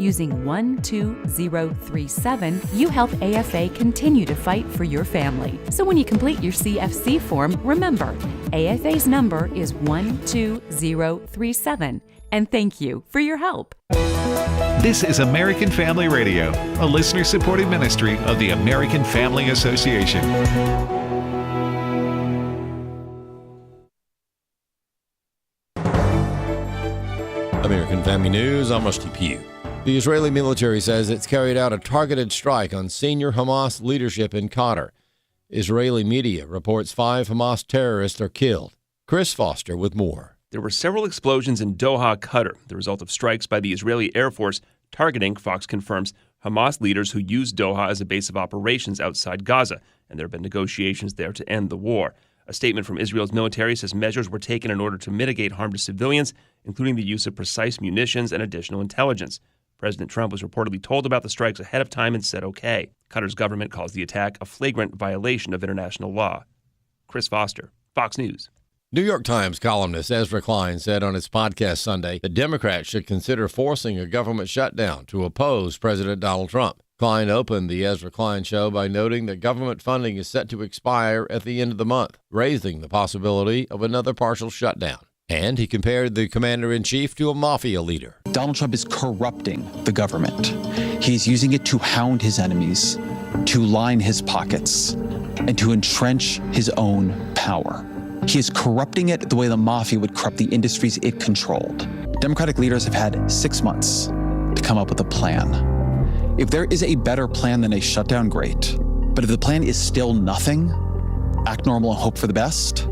Using 12037, you help AFA continue to fight for your family. So when you complete your CFC form, remember, AFA's number is 12037. And thank you for your help. This is American Family Radio, a listener-supported ministry of the American Family Association. American Family News, I'm Rusty Pugh. The Israeli military says it's carried out a targeted strike on senior Hamas leadership in Qatar. Israeli media reports 5 Hamas terrorists are killed. Chris Foster with more. There were several explosions in Doha, Qatar, the result of strikes by the Israeli Air Force targeting, Fox confirms, Hamas leaders who used Doha as a base of operations outside Gaza, and there have been negotiations there to end the war. A statement from Israel's military says measures were taken in order to mitigate harm to civilians, including the use of precise munitions and additional intelligence. President Trump was reportedly told about the strikes ahead of time and said okay. Qatar's government calls the attack a flagrant violation of international law. Chris Foster, Fox News. New York Times columnist Ezra Klein said on his podcast Sunday that Democrats should consider forcing a government shutdown to oppose President Donald Trump. Klein opened the Ezra Klein show by noting that government funding is set to expire at the end of the month, raising the possibility of another partial shutdown. And he compared the commander-in-chief to a mafia leader. Donald Trump is corrupting the government. He's using it to hound his enemies, to line his pockets, and to entrench his own power. He is corrupting it the way the mafia would corrupt the industries it controlled. Democratic leaders have had 6 months to come up with a plan. If there is a better plan than a shutdown, great. But if the plan is still nothing, act normal and hope for the best,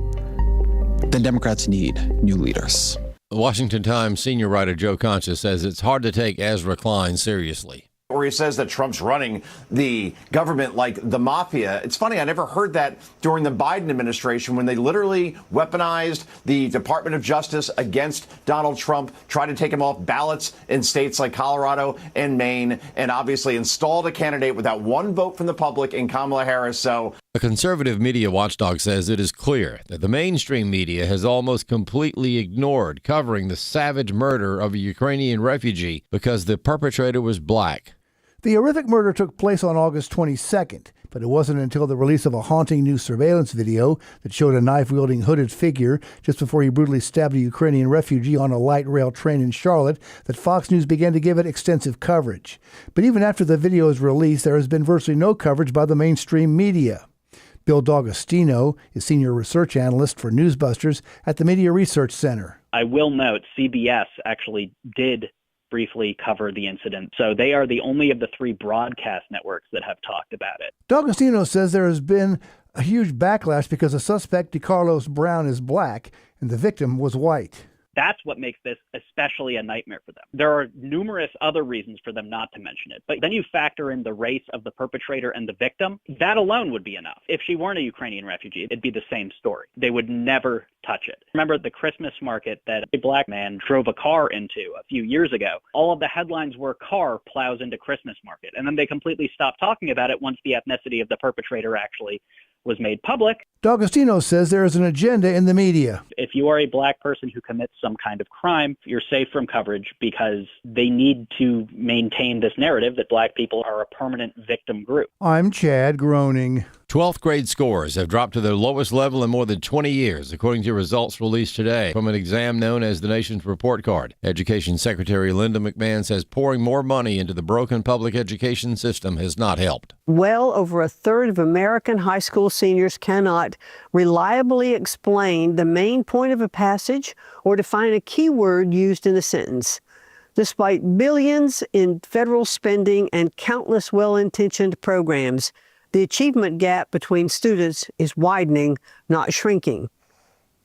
then Democrats need new leaders. The Washington Times senior writer Joe Concha says it's hard to take Ezra Klein seriously. Or he says that Trump's running the government like the mafia. It's funny, I never heard that during the Biden administration when they literally weaponized the Department of Justice against Donald Trump, tried to take him off ballots in states like Colorado and Maine, and obviously installed a candidate without one vote from the public in Kamala Harris. So a conservative media watchdog says it is clear that the mainstream media has almost completely ignored covering the savage murder of a Ukrainian refugee because the perpetrator was black. The horrific murder took place on August 22nd, but it wasn't until the release of a haunting new surveillance video that showed a knife-wielding hooded figure just before he brutally stabbed a Ukrainian refugee on a light rail train in Charlotte that Fox News began to give it extensive coverage. But even after the video is released, there has been virtually no coverage by the mainstream media. Bill D'Agostino is senior research analyst for Newsbusters at the Media Research Center. I will note CBS actually did briefly cover the incident. So they are the only of the 3 broadcast networks that have talked about it. D'Agostino says there has been a huge backlash because the suspect, DeCarlos Brown, is black and the victim was white. That's what makes this especially a nightmare for them. There are numerous other reasons for them not to mention it. But then you factor in the race of the perpetrator and the victim. That alone would be enough. If she weren't a Ukrainian refugee, it'd be the same story. They would never touch it. Remember the Christmas market that a black man drove a car into a few years ago? All of the headlines were car plows into Christmas market. And then they completely stopped talking about it once the ethnicity of the perpetrator actually was made public. D'Agostino says there is an agenda in the media. If you are a black person who commits some kind of crime, you're safe from coverage because they need to maintain this narrative that black people are a permanent victim group. I'm Chad groaning. 12th grade scores have dropped to their lowest level in more than 20 years, according to results released today from an exam known as the nation's report card. Education Secretary Linda McMahon says pouring more money into the broken public education system has not helped. Well over a third of American high school seniors cannot reliably explain the main point of a passage or define a key word used in a sentence. Despite billions in federal spending and countless well-intentioned programs, the achievement gap between students is widening, not shrinking.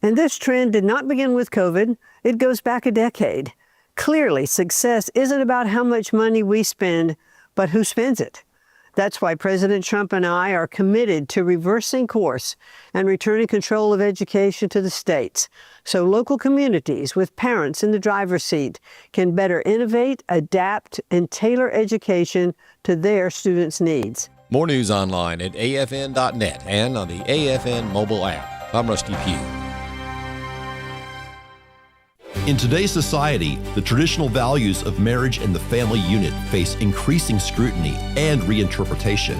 And this trend did not begin with COVID. It goes back a decade. Clearly, success isn't about how much money we spend, but who spends it. That's why President Trump and I are committed to reversing course and returning control of education to the states, so local communities with parents in the driver's seat can better innovate, adapt, and tailor education to their students' needs. More news online at afn.net and on the AFN mobile app. I'm Rusty Pugh. In today's society, the traditional values of marriage and the family unit face increasing scrutiny and reinterpretation.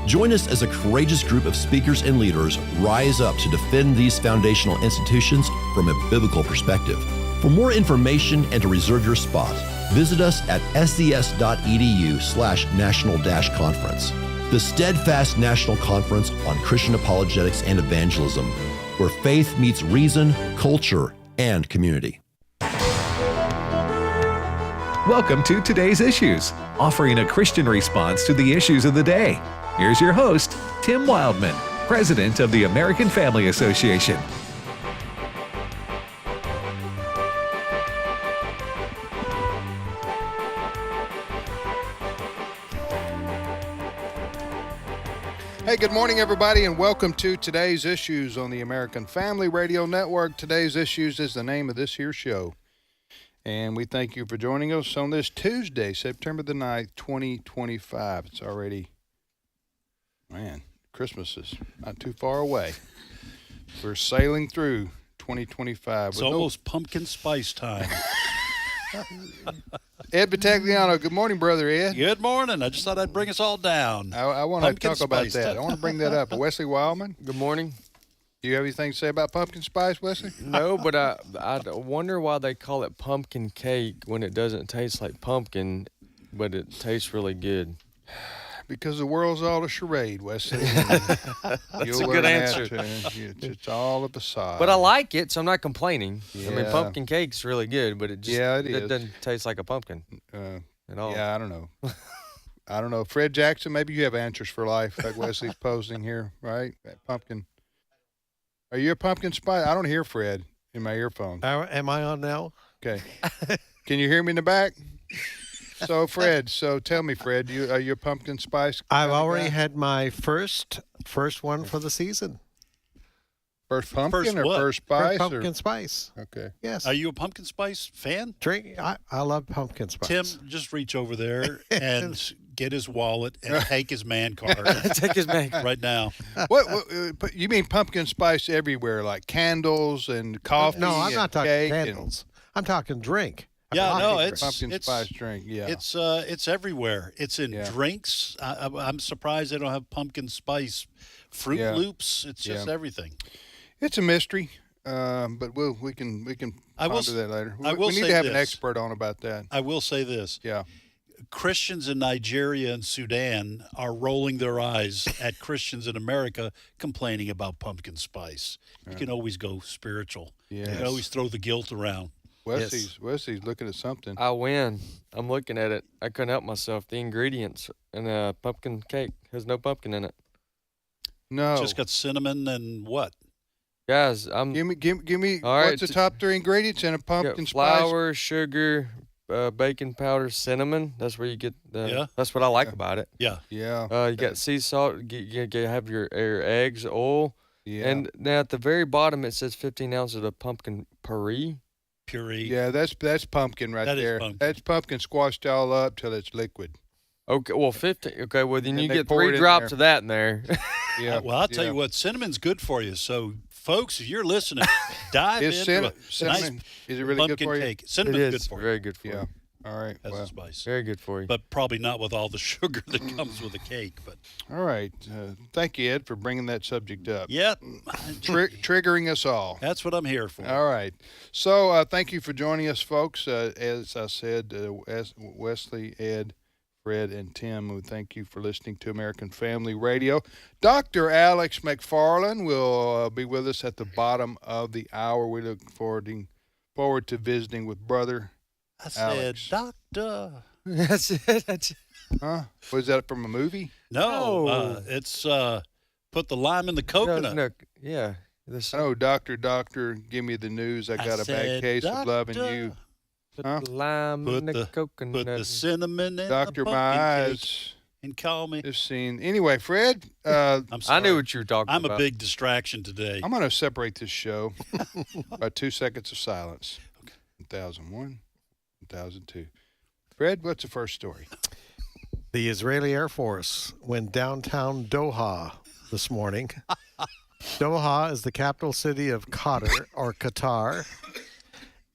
Join us as a courageous group of speakers and leaders rise up to defend these foundational institutions from a biblical perspective. For more information and to reserve your spot, visit us at ses.edu/national-conference. The Steadfast National Conference on Christian Apologetics and Evangelism, where faith meets reason, culture, and community. Welcome to Today's Issues, offering a Christian response to the issues of the day. Here's your host, Tim Wildmon, President of the American Family Association. Hey, good morning, everybody, and welcome to Today's Issues on the American Family Radio Network. Today's Issues is the name of this here show. And we thank you for joining us on this Tuesday, September the 9th, 2025. It's already, man, Christmas is not too far away. We're sailing through 2025. It's almost pumpkin spice time. Ed Battagliano, good morning, Brother Ed. Good morning. I just thought I'd bring us all down. I want to talk about that. I want to bring that up. Wesley Wildmon. Good morning. Do you have anything to say about pumpkin spice, Wesley? No, but I wonder why they call it pumpkin cake when it doesn't taste like pumpkin, but it tastes really good. Because the world's all a charade, Wesley. That's a good answer. It's all a facade. But I like it, so I'm not complaining. Yeah. I mean, pumpkin cake's really good, but it just it doesn't taste like a pumpkin at all. Yeah, I don't know. I don't know. Fred Jackson, maybe you have answers for life, like Wesley's posing here, right? That pumpkin. Are you a pumpkin spice? I don't hear Fred in my earphone. Am I on now? Okay. Can you hear me in the back? So, Fred, tell me, Fred, are you a pumpkin spice guy? I've already had my first one for the season. First pumpkin First or what? first spice? First pumpkin spice. Okay. Yes. Are you a pumpkin spice fan? I love pumpkin spice. Tim, just reach over there and get his wallet and take his man card. Take his man card. Right now. What you mean pumpkin spice everywhere, like candles and coffee? No, I'm not talking cake candles. I'm talking drink. Yeah, no, it's pumpkin spice drink. Yeah, it's everywhere. It's in drinks. I'm surprised they don't have pumpkin spice Fruit Loops. It's just everything. It's a mystery, but we can ponder that later. We need to have an expert on about that. I will say this. Yeah. Christians in Nigeria and Sudan are rolling their eyes at Christians in America complaining about pumpkin spice. You can always go spiritual. Yes. You can always throw the guilt around. Wesley's looking at something. I win. I'm looking at it. I couldn't help myself. The ingredients in a pumpkin cake has no pumpkin in it. No. Just got cinnamon and what? Guys, give me all right, what's the top 3 ingredients in a pumpkin spice? Flour, sugar, baking powder, cinnamon. That's where you get the. That's what I like about it. Yeah. Yeah. You got sea salt. You have your eggs, oil. Yeah. And now at the very bottom it says 15 ounces of pumpkin puree. Yeah, that's pumpkin right there. Pumpkin. That's pumpkin squashed all up till it's liquid. Okay, well 15. Okay, well then you get pour 3 it in drops there. of that in there. Yeah. Well, I'll tell you what, cinnamon's good for you. So, folks, if you're listening, dive into cinnamon, nice is it really good for you? Cake. Cinnamon's good for you. Very good for you. All right. As a spice. Very good for you. But probably not with all the sugar that comes with a cake. But all right. Thank you, Ed, for bringing that subject up. Yeah. Triggering us all. That's what I'm here for. All right. So thank you for joining us, folks. As I said, Wesley, Ed, Fred, and Tim, we thank you for listening to American Family Radio. Dr. Alex McFarland will be with us at the bottom of the hour. We look forward to visiting with Brother Alex. Doctor. That's it. Huh? Was that from a movie? No. It's put the lime in the coconut. No, yeah. Oh, doctor, give me the news. I got a bad case of loving you. Put the lime in the coconut. Put the cinnamon in Doctor, the my pumpkin eyes. cake and call me. This scene. Anyway, Fred. I'm sorry. I knew what you were talking about. I'm a big distraction distraction today. I'm going to separate this show by 2 seconds of silence. Okay. 2001, 2002. Fred, what's the first story? The Israeli Air Force went downtown Doha this morning. Doha is the capital city of Qatar,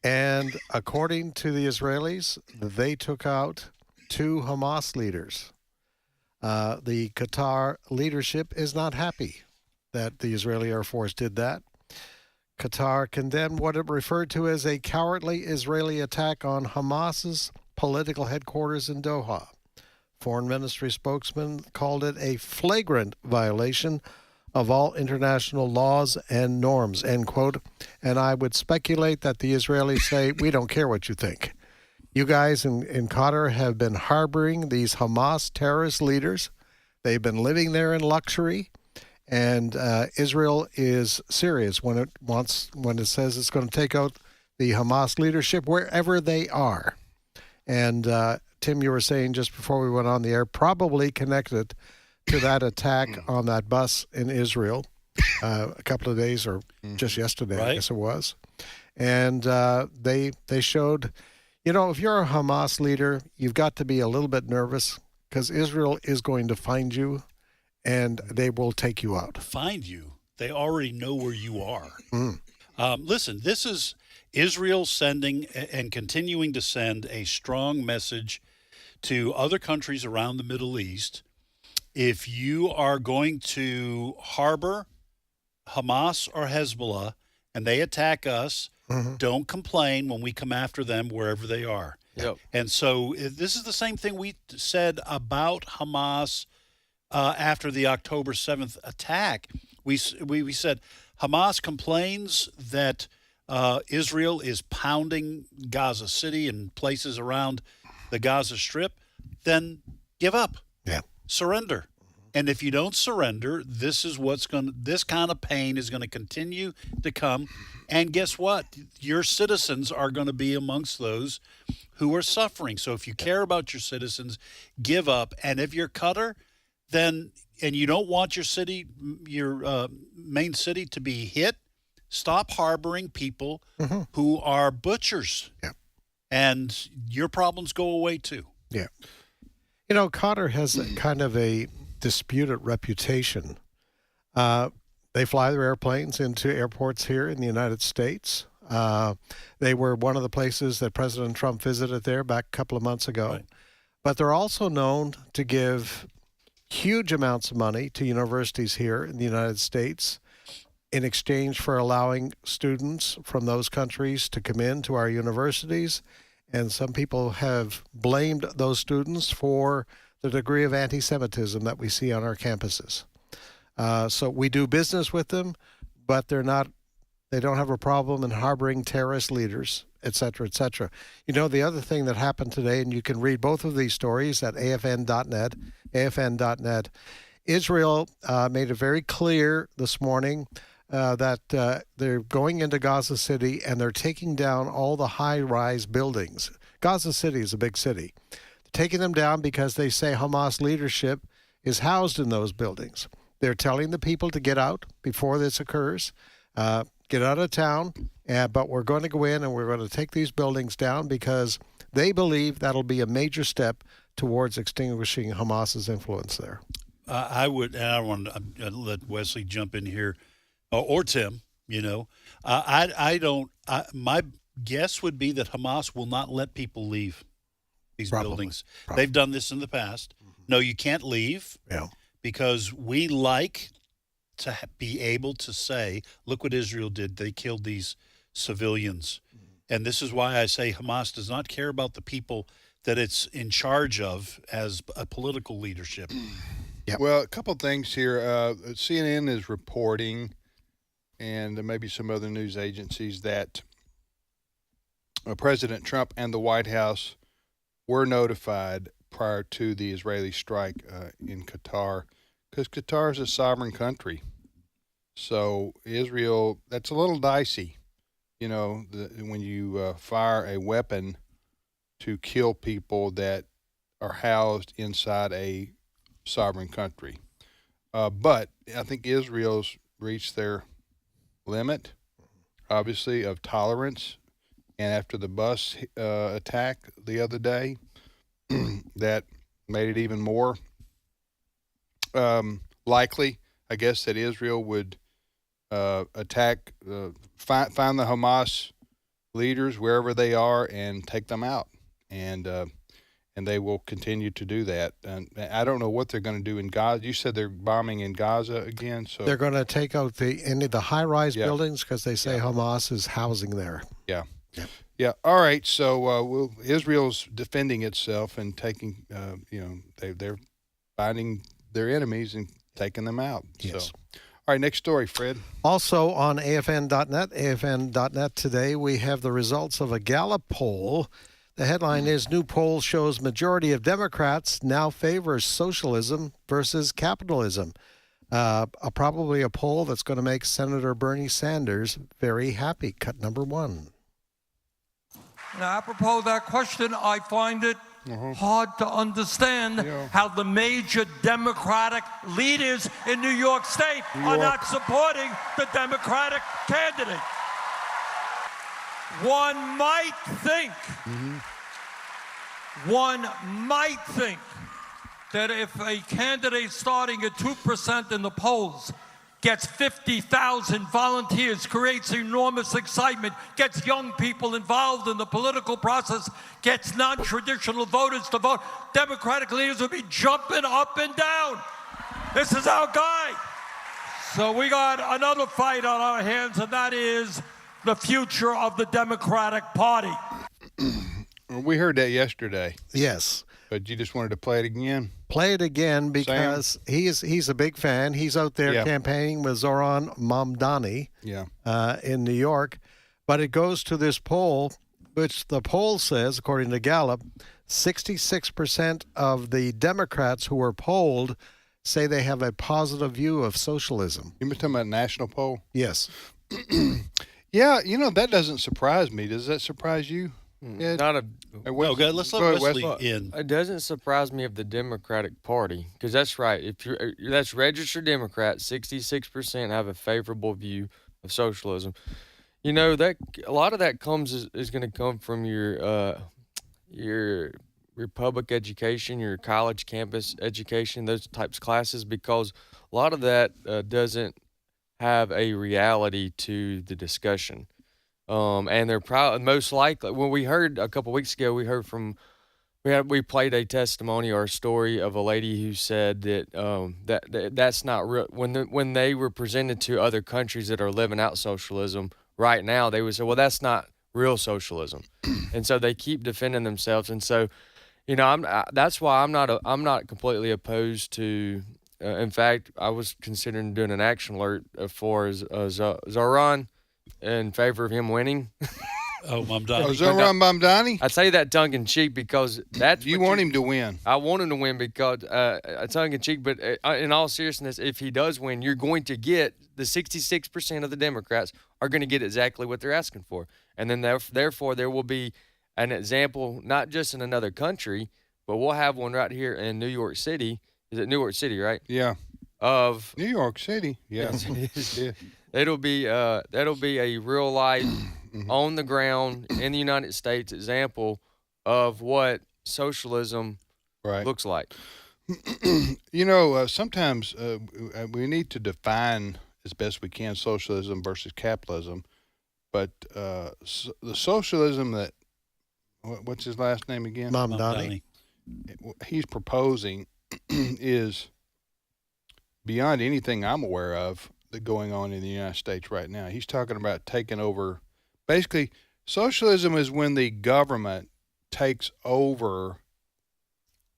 And according to the Israelis, they took out 2 Hamas leaders. The Qatar leadership is not happy that the Israeli Air Force did that. Qatar condemned what it referred to as a cowardly Israeli attack on Hamas's political headquarters in Doha. Foreign Ministry spokesman called it a flagrant violation of all international laws and norms, end quote. And I would speculate that the Israelis say, we don't care what you think. You guys in Qatar have been harboring these Hamas terrorist leaders. They've been living there in luxury. And Israel is serious when it says it's going to take out the Hamas leadership wherever they are. And Tim, you were saying just before we went on the air, probably connected to that attack on that bus in Israel a couple of days or just yesterday, right? I guess it was. And they showed, if you're a Hamas leader, you've got to be a little bit nervous because Israel is going to find you and they will take you out. Find you? They already know where you are. Listen, this is Israel sending and continuing to send a strong message to other countries around the Middle East. If you are going to harbor Hamas or Hezbollah and they attack us, don't complain when we come after them wherever they are. Yep. And so this is the same thing we said about Hamas after the October 7th attack. We said Hamas complains that Israel is pounding Gaza City and places around the Gaza Strip, then give up. Yeah. Surrender. And if you don't surrender, this kind of pain is going to continue to come. And guess what? Your citizens are going to be amongst those who are suffering. So if you care about your citizens, give up. And if you're Qatar, then, and you don't want your city, your main city to be hit, stop harboring people who are butchers. Yeah. And your problems go away too. Yeah. Qatar has kind of a disputed reputation. They fly their airplanes into airports here in the United States. They were one of the places that President Trump visited there back a couple of months ago. Right. But they're also known to give huge amounts of money to universities here in the United States in exchange for allowing students from those countries to come into our universities. And some people have blamed those students for the degree of anti-Semitism that we see on our campuses. So we do business with them, but they don't have a problem in harboring terrorist leaders, et cetera, et cetera. The other thing that happened today, and you can read both of these stories at afn.net, Israel made it very clear this morning that they're going into Gaza City and they're taking down all the high-rise buildings. Gaza City is a big city. They're taking them down because they say Hamas leadership is housed in those buildings. They're telling the people to get out before this occurs, get out of town, but we're going to go in and we're going to take these buildings down because they believe that'll be a major step towards extinguishing Hamas's influence there. I want to let Wesley jump in here, or Tim. My guess would be that Hamas will not let people leave these buildings. They've done this in the past. No, you can't leave. Yeah. Because we like to be able to say, look what Israel did. They killed these civilians. And this is why I say Hamas does not care about the people that it's in charge of as a political leadership. Yep. Well, a couple things here. CNN is reporting, and maybe some other news agencies, that President Trump and the White House were notified prior to the Israeli strike in Qatar, because Qatar is a sovereign country. So Israel, that's a little dicey, when you fire a weapon to kill people that are housed inside a sovereign country. But I think Israel's reached their limit, obviously, of tolerance. And after the bus attack the other day, that made it even more likely, I guess, that Israel would attack, find the Hamas leaders wherever they are and take them out, and they will continue to do that. And I don't know what they're going to do in Gaza. You said they're bombing in Gaza again, so they're going to take out any of the high-rise buildings because they say Hamas is housing there. Yeah. Yep. Yeah. All right. So Israel's defending itself and taking, they're finding their enemies and taking them out. Yes. So, all right. Next story, Fred. Also on AFN.net today, we have the results of a Gallup poll. The headline is New Poll Shows Majority of Democrats Now Favors Socialism versus Capitalism. Probably a poll that's going to make Senator Bernie Sanders very happy. Cut number 1. Now, apropos of that question, I find it hard to understand how the major Democratic leaders in New York State are not supporting the Democratic candidate. One might think that if a candidate starting at 2% in the polls gets 50,000 volunteers, creates enormous excitement, gets young people involved in the political process, gets non-traditional voters to vote, Democratic leaders would be jumping up and down. This is our guy. So we got another fight on our hands, and that is the future of the Democratic Party. We heard that yesterday. Yes. But you just wanted to play it again? Play it again because he's a big fan. He's out there campaigning with Zoran Mamdani in New York. But it goes to this poll, which the poll says, according to Gallup, 66% of the Democrats who were polled say they have a positive view of socialism. You been talking about a national poll? Yes. Yeah, that doesn't surprise me. Does that surprise you? Let's let Wesley in. It doesn't surprise me of the Democratic Party because that's right. If that's registered Democrats, 66% have a favorable view of socialism. That a lot of that is going to come from your public education, your college campus education, those types of classes, because a lot of that doesn't have a reality to the discussion. And they're most likely. When we heard a couple weeks ago, we played a testimony or a story of a lady who said that that's not real. When they were presented to other countries that are living out socialism right now, they would say, "Well, that's not real socialism," and so they keep defending themselves. And so, that's why I'm not completely opposed to. In fact, I was considering doing an action alert for Zoran. In favor of him winning. Mamdani. Zoran Mamdani? I say that tongue in cheek because that's you want him to win. I want him to win because tongue in cheek, but in all seriousness, if he does win, you're going to get the 66% of the Democrats are going to get exactly what they're asking for, and then therefore there will be an example not just in another country, but we'll have one right here in New York City. Is it New York City, right? Yeah. Of New York City. Yeah. Yeah. That'll be a real life, on the ground in the United States example of what socialism looks like. Sometimes we need to define as best we can socialism versus capitalism, but the socialism that what's his last name again? Mamdani. He's proposing is beyond anything I'm aware of going on in the United States right now. He's talking about taking over. Basically, socialism is when the government takes over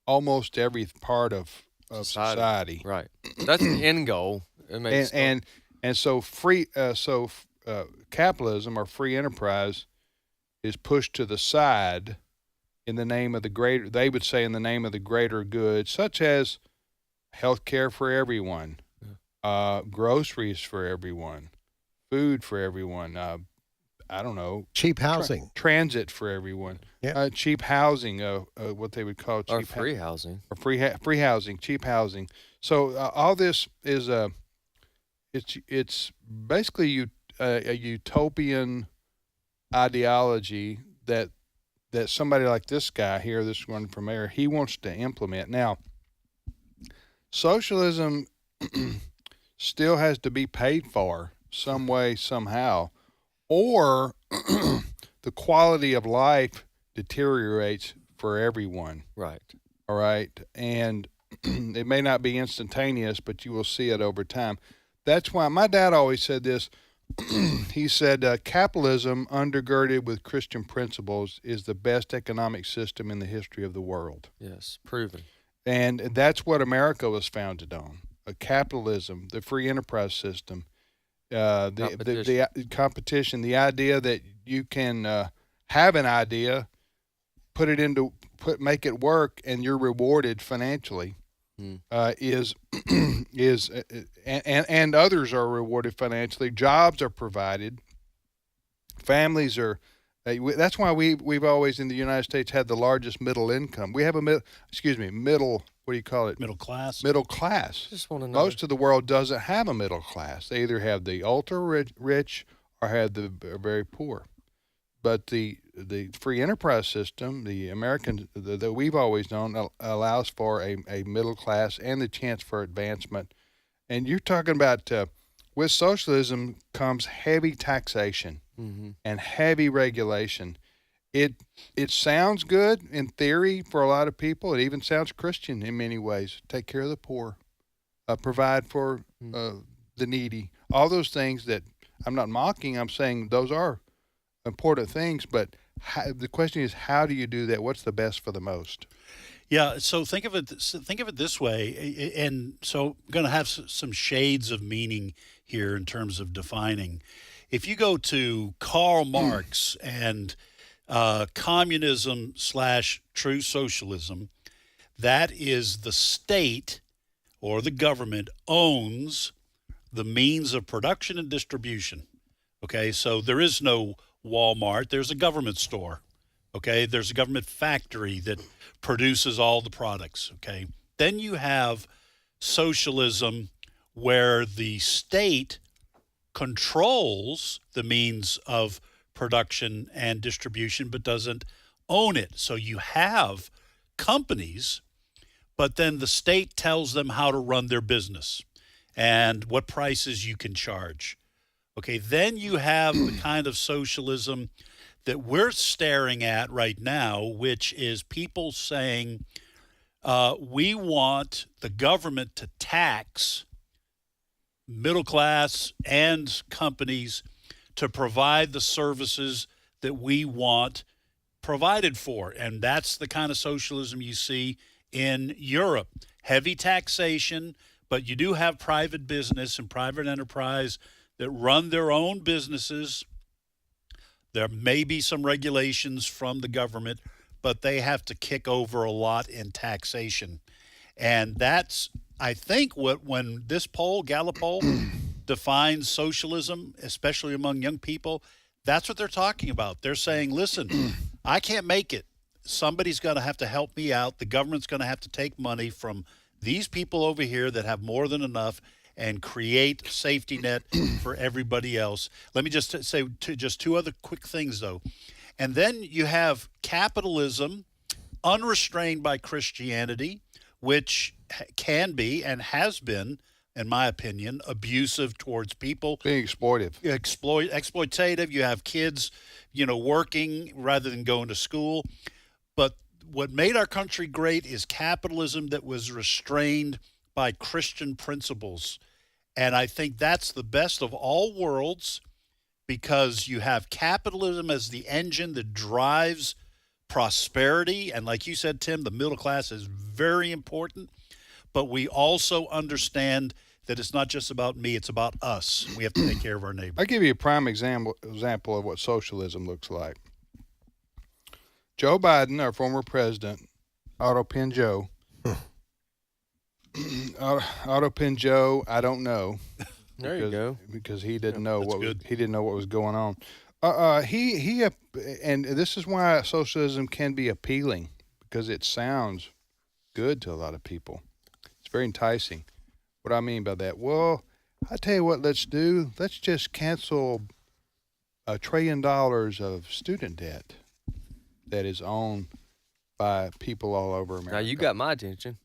almost every part of society. Right. That's the end goal. And so capitalism or free enterprise is pushed to the side in the name of the greater. They would say in the name of the greater good, such as health care for everyone. Groceries for everyone, food for everyone. I don't know. Cheap housing, transit for everyone. Yeah. Cheap housing. What they would call cheap free housing. Or free housing, cheap housing. So all this is it's basically a utopian ideology that somebody like this guy here, this one for mayor, he wants to implement. Now, socialism still has to be paid for some way, somehow, or the quality of life deteriorates for everyone. Right. All right. And it may not be instantaneous, but you will see it over time. That's why my dad always said this. He said, capitalism undergirded with Christian principles is the best economic system in the history of the world. Yes, proven. And that's what America was founded on, capitalism, the free enterprise system, the competition, the idea that you can have an idea, make it work, and you're rewarded financially. And others are rewarded financially. Jobs are provided. Families are. That's why we've always in the United States had the largest middle income. We have middle. What do you call it? Middle class. Middle class. Just want to know. Most of the world doesn't have a middle class. They either have the ultra rich or have the very poor. But the free enterprise system, the American that we've always known, allows for a middle class and the chance for advancement. And you're talking about with socialism comes heavy taxation and heavy regulation. It sounds good in theory for a lot of people. It even sounds Christian in many ways. Take care of the poor, provide for the needy. All those things that I'm not mocking. I'm saying those are important things, but the question is, how do you do that? What's the best for the most? Yeah, so think of it this way, and so I'm going to have some shades of meaning here in terms of defining. If you go to Karl Marx and communism / true socialism, that is the state or the government owns the means of production and distribution. Okay, so there is no Walmart, there's a government store. Okay, there's a government factory that produces all the products. Okay, then you have socialism where the state controls the means of production and distribution but doesn't own it. So you have companies, but then the state tells them how to run their business and what prices you can charge. Okay, then you have the kind of socialism that we're staring at right now, which is people saying we want the government to tax middle class and companies to provide the services that we want provided for. And that's the kind of socialism you see in Europe. Heavy taxation, but you do have private business and private enterprise that run their own businesses. There may be some regulations from the government, but they have to kick over a lot in taxation. And that's, I think, when this poll, Gallup poll, defines socialism, especially among young people, that's what they're talking about. They're saying, listen, I can't make it. Somebody's going to have to help me out. The government's going to have to take money from these people over here that have more than enough and create a safety net for everybody else. Let me just say just two other quick things, though. And then you have capitalism unrestrained by Christianity, which can be and has been, in my opinion, abusive towards people. Being exploitative. Exploitative. You have kids, working rather than going to school. But what made our country great is capitalism that was restrained by Christian principles. And I think that's the best of all worlds, because you have capitalism as the engine that drives prosperity. And like you said, Tim, the middle class is very important. But we also understand that it's not just about me, it's about us. We have to take care of our neighbors. I'll give you a prime example of what socialism looks like. Joe Biden, our former president, Autopin Joe. Autopin Joe, I don't know. There you go. Because he didn't know what was going on. And this is why socialism can be appealing, because it sounds good to a lot of people. It's very enticing. What do I mean by that? Well, I tell you what, let's do. Let's just cancel $1 trillion of student debt that is owned by people all over America. Now you got my attention.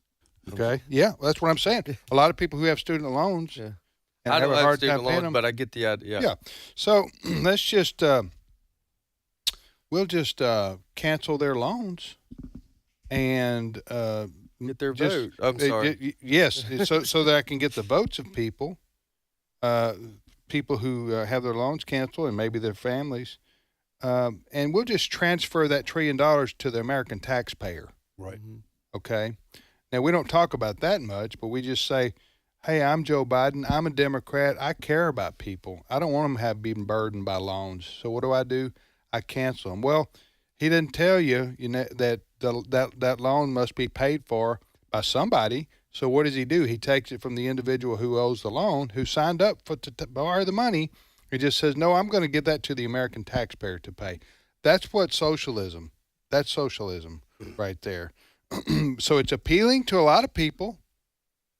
Okay. Yeah, that's what I'm saying. A lot of people who have student loans and I have don't a have hard student time paying loans, them. but I get the idea. Yeah. So let's just we'll just cancel their loans and get their vote. I'm sorry. Yes, so that I can get the votes of people who have their loans canceled and maybe their families. And we'll just transfer that $1 trillion to the American taxpayer. Right. Okay. Now, we don't talk about that much, but we just say, hey, I'm Joe Biden. I'm a Democrat. I care about people. I don't want them to have been burdened by loans. So what do? I cancel them. Well, he didn't tell you, that that loan must be paid for by somebody. So what does he do? He takes it from the individual who owes the loan, who signed up to borrow the money. He just says, no, I'm going to give that to the American taxpayer to pay. That's what socialism. That's socialism right there. So it's appealing to a lot of people,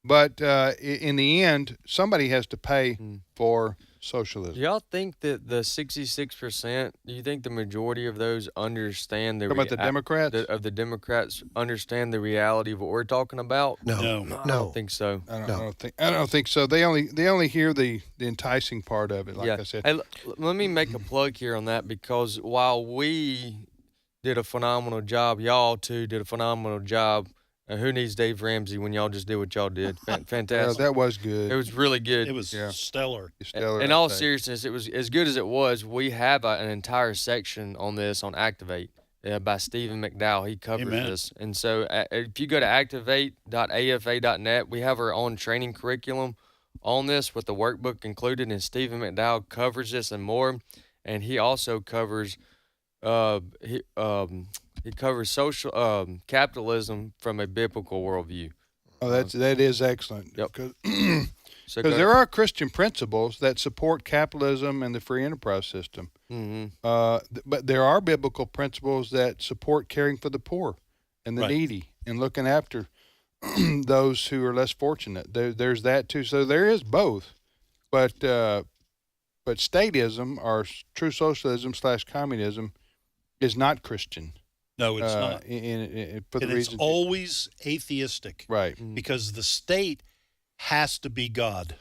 but in the end, somebody has to pay for socialism. Do y'all think that the 66%, do you think the majority of those understand the about the Democrats? Of the Democrats understand the reality of what we're talking about? No. I don't think so. I don't think so. They only hear the enticing part of it, like I said. Hey, let me make a plug here on that, because while we did a phenomenal job, y'all too did a phenomenal job. Who needs Dave Ramsey when y'all just did what y'all did? Fantastic. Yeah, that was good. It was really good. It was stellar. Stellar. In all seriousness, it was as good as it was. We have an entire section on this on Activate by Stephen McDowell. He covers this. And so if you go to activate.afa.net, we have our own training curriculum on this with the workbook included, and Stephen McDowell covers this and more. And he also covers he covers social capitalism from a biblical worldview. Oh, that is excellent. Yep. Because there are Christian principles that support capitalism and the free enterprise system. Mm-hmm. But there are biblical principles that support caring for the poor and the needy and looking after those who are less fortunate. There's that too. So there is both. But statism, or true socialism / communism, is not Christian. No, it's not. It's always atheistic, right? Because the state has to be God,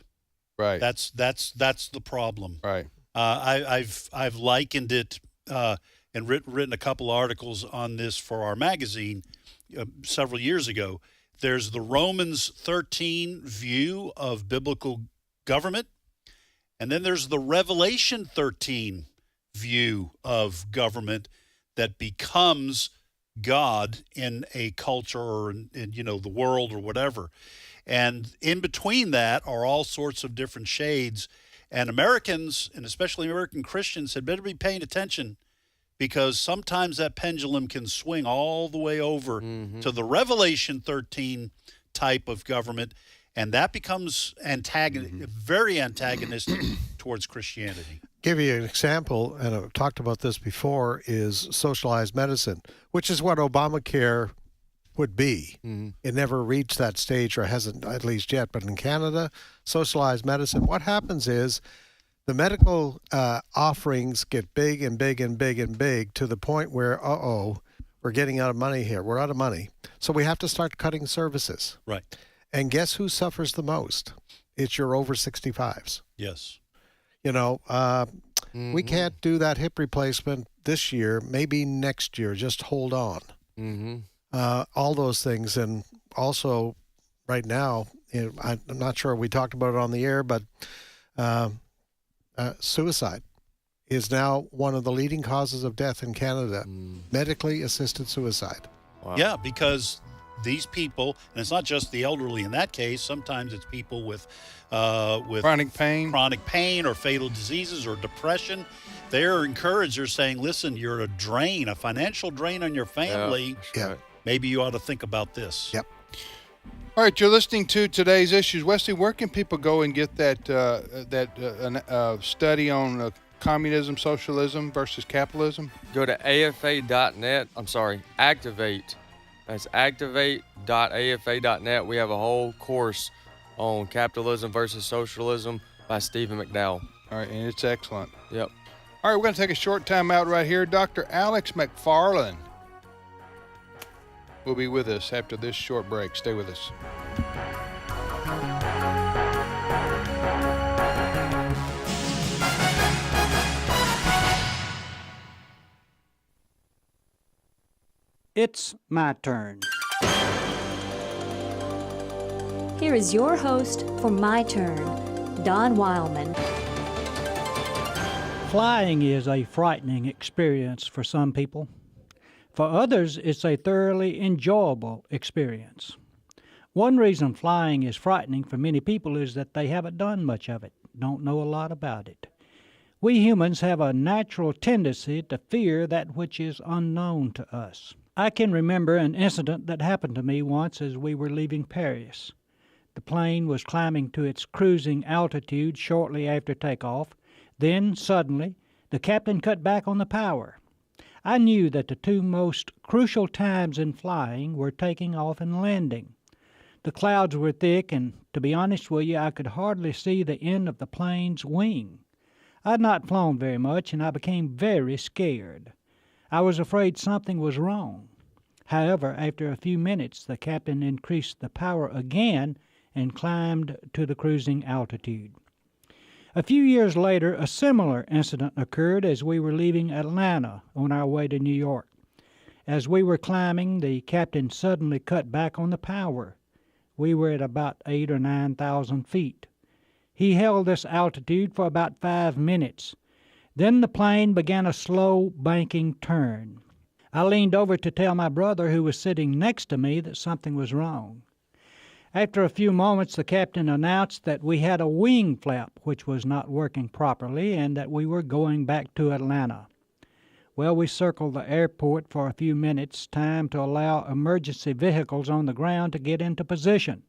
right? That's the problem, right? I've likened it and written a couple articles on this for our magazine several years ago. There's the Romans 13 view of biblical government, and then there's the Revelation 13 view of government that becomes God in a culture or in the world or whatever. And in between that are all sorts of different shades. And Americans, and especially American Christians, had better be paying attention, because sometimes that pendulum can swing all the way over to the Revelation 13 type of government, and that becomes very antagonistic towards Christianity. Give you an example, and I've talked about this before, is socialized medicine, which is what Obamacare would be. It never reached that stage, or hasn't at least yet. But in Canada, socialized medicine, what happens is the medical offerings get big and big and big and big to the point where, we're getting out of money here. We're out of money. So we have to start cutting services. Right. And guess who suffers the most? It's your over 65s. Yes. We can't do that hip replacement this year, maybe next year. Just hold on. All those things. And also right now, I'm not sure we talked about it on the air, but suicide is now one of the leading causes of death in Canada, medically assisted suicide. Wow. Yeah, because these people, and it's not just the elderly in that case, sometimes it's people with chronic pain or fatal diseases or depression. They're encouraged. They're saying, listen, you're a financial drain on your family. Yeah. Maybe you ought to think about this. Yep. All right, you're listening to Today's Issues. Wesley, where can people go and get that study on communism, socialism versus capitalism? Go to afa.net. I'm sorry, Activate. That's activate.afa.net. We have a whole course on capitalism versus socialism by Stephen McDowell. All right, and it's excellent. Yep. All right, we're going to take a short time out right here. Dr. Alex McFarland will be with us after this short break. Stay with us. It's my turn. Here is your host for My Turn, Don Wildmon. Flying is a frightening experience for some people. For others, it's a thoroughly enjoyable experience. One reason flying is frightening for many people is that they haven't done much of it, don't know a lot about it. We humans have a natural tendency to fear that which is unknown to us. I can remember an incident that happened to me once as we were leaving Paris. The plane was climbing to its cruising altitude shortly after takeoff. Then, suddenly, the captain cut back on the power. I knew that the two most crucial times in flying were taking off and landing. The clouds were thick, and to be honest with you, I could hardly see the end of the plane's wing. I had not flown very much, and I became very scared. I was afraid something was wrong. However, after a few minutes, the captain increased the power again and climbed to the cruising altitude. A few years later, a similar incident occurred as we were leaving Atlanta on our way to New York. As we were climbing, the captain suddenly cut back on the power. We were at about 8,000 or 9,000 feet. He held this altitude for about 5 minutes. Then the plane began a slow banking turn. I leaned over to tell my brother, who was sitting next to me, that something was wrong. After a few moments, the captain announced that we had a wing flap which was not working properly and that we were going back to Atlanta. Well, we circled the airport for a few minutes, time to allow emergency vehicles on the ground to get into position.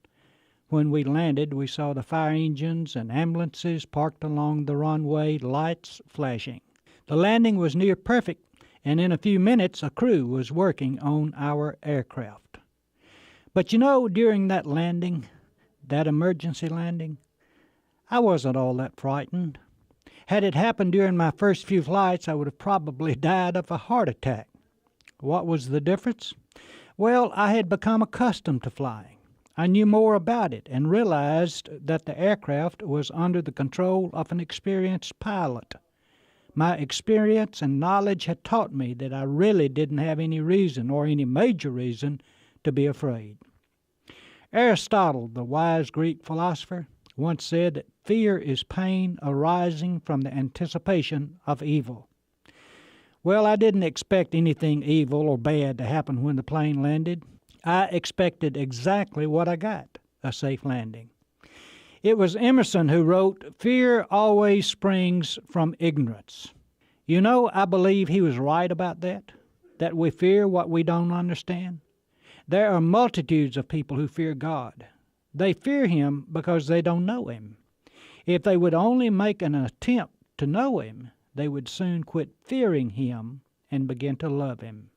When we landed, we saw the fire engines and ambulances parked along the runway, lights flashing. The landing was near perfect, and in a few minutes a crew was working on our aircraft. But you know, during that landing, that emergency landing, I wasn't all that frightened. Had it happened during my first few flights, I would have probably died of a heart attack. What was the difference? Well, I had become accustomed to flying. I knew more about it and realized that the aircraft was under the control of an experienced pilot. My experience and knowledge had taught me that I really didn't have any reason, or any major reason, to be afraid. Aristotle, the wise Greek philosopher, once said that fear is pain arising from the anticipation of evil. Well, I didn't expect anything evil or bad to happen when the plane landed. I expected exactly what I got, a safe landing. It was Emerson who wrote, "Fear always springs from ignorance." You know, I believe he was right about that we fear what we don't understand. There are multitudes of people who fear God. They fear Him because they don't know Him. If they would only make an attempt to know Him, they would soon quit fearing Him and begin to love Him.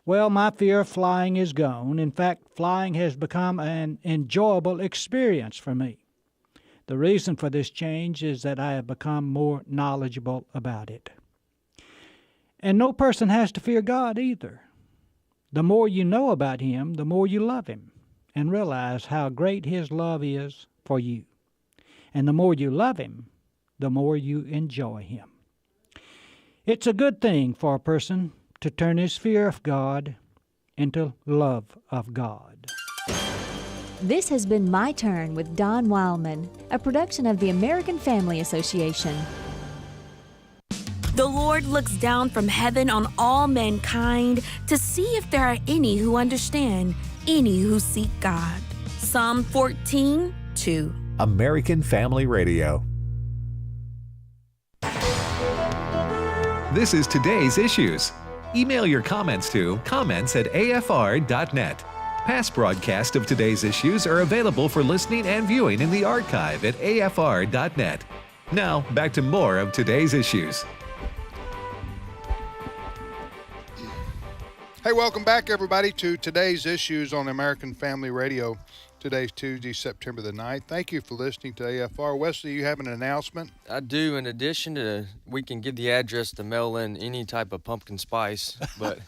Well, my fear of flying is gone. In fact, flying has become an enjoyable experience for me. The reason for this change is that I have become more knowledgeable about it. And no person has to fear God either. The more you know about Him, the more you love Him and realize how great His love is for you. And the more you love Him, the more you enjoy Him. It's a good thing for a person to turn his fear of God into love of God. This has been My Turn with Don Wildmon, a production of the American Family Association. The Lord looks down from heaven on all mankind to see if there are any who understand, any who seek God. Psalm 14:2. American Family Radio. This is Today's Issues. Email your comments to comments@afr.net. Past broadcasts of Today's Issues are available for listening and viewing in the archive at afr.net. Now, back to more of Today's Issues. Hey, welcome back, everybody, to Today's Issues on American Family Radio. Today's Tuesday, September the 9th. Thank you for listening to AFR. Wesley, you have an announcement? I do. In addition to, we can give the address to mail in any type of pumpkin spice, but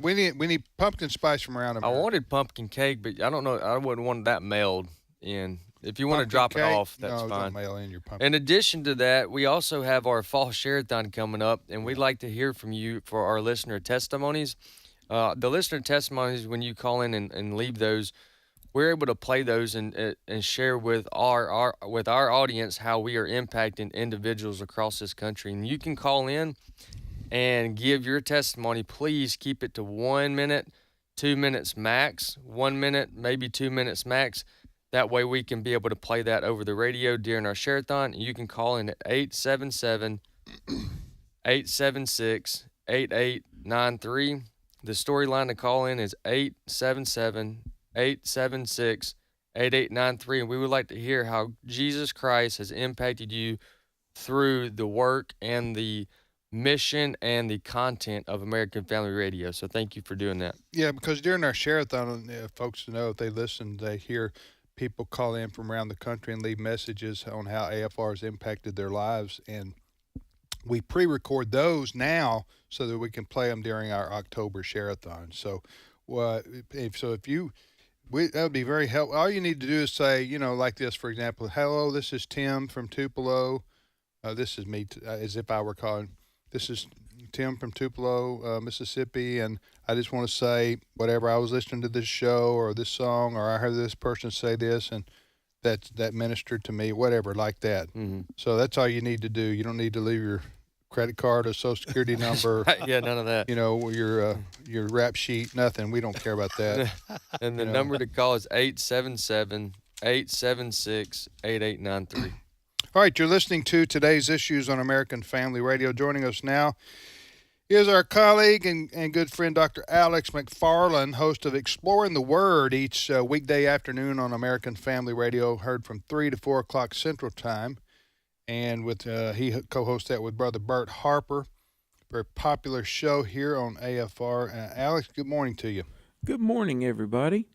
we need pumpkin spice from around America. I wanted pumpkin cake, but I don't know. I wouldn't want that mailed in If you want to drop it off, that's don't fine. mail in your pumpkin. In addition to that, we also have our fall share-a-thon coming up, and we'd like to hear from you for our listener testimonies. The listener testimonies, when you call in and leave those, we're able to play those and share with our audience how we are impacting individuals across this country. And you can call in and give your testimony. Please keep it to 1 minute, 2 minutes max. 1 minute, maybe 2 minutes max. That way we can be able to play that over the radio during our share-a-thon. You can call in at 877-876-8893. The storyline to call in is 877-876-8893. And we would like to hear how Jesus Christ has impacted you through the work and the mission and the content of American Family Radio. So thank you for doing that. Yeah, because during our share-a-thon, folks know if they listen, they hear people call in from around the country and leave messages on how AFR has impacted their lives. And we pre-record those now so that we can play them during our October share-a-thon. So that would be very helpful. All you need to do is say, like this, for example, hello, this is Tim from Tupelo. This is me, as if I were calling. This is Tim from Tupelo, Mississippi, and I just want to say whatever, I was listening to this show or this song, or I heard this person say this, and that ministered to me, whatever, like that. Mm-hmm. So that's all you need to do. You don't need to leave your credit card or social security number. Yeah, none of that. Your rap sheet, nothing. We don't care about that. And the number to call is 877-876-8893. All right, you're listening to Today's Issues on American Family Radio. Joining us now is our colleague and good friend, Dr. Alex McFarland, host of Exploring the Word each weekday afternoon on American Family Radio, heard from 3 to 4 o'clock Central Time. And he co-hosts that with Brother Bert Harper. Very popular show here on AFR. Alex, good morning to you. Good morning, everybody.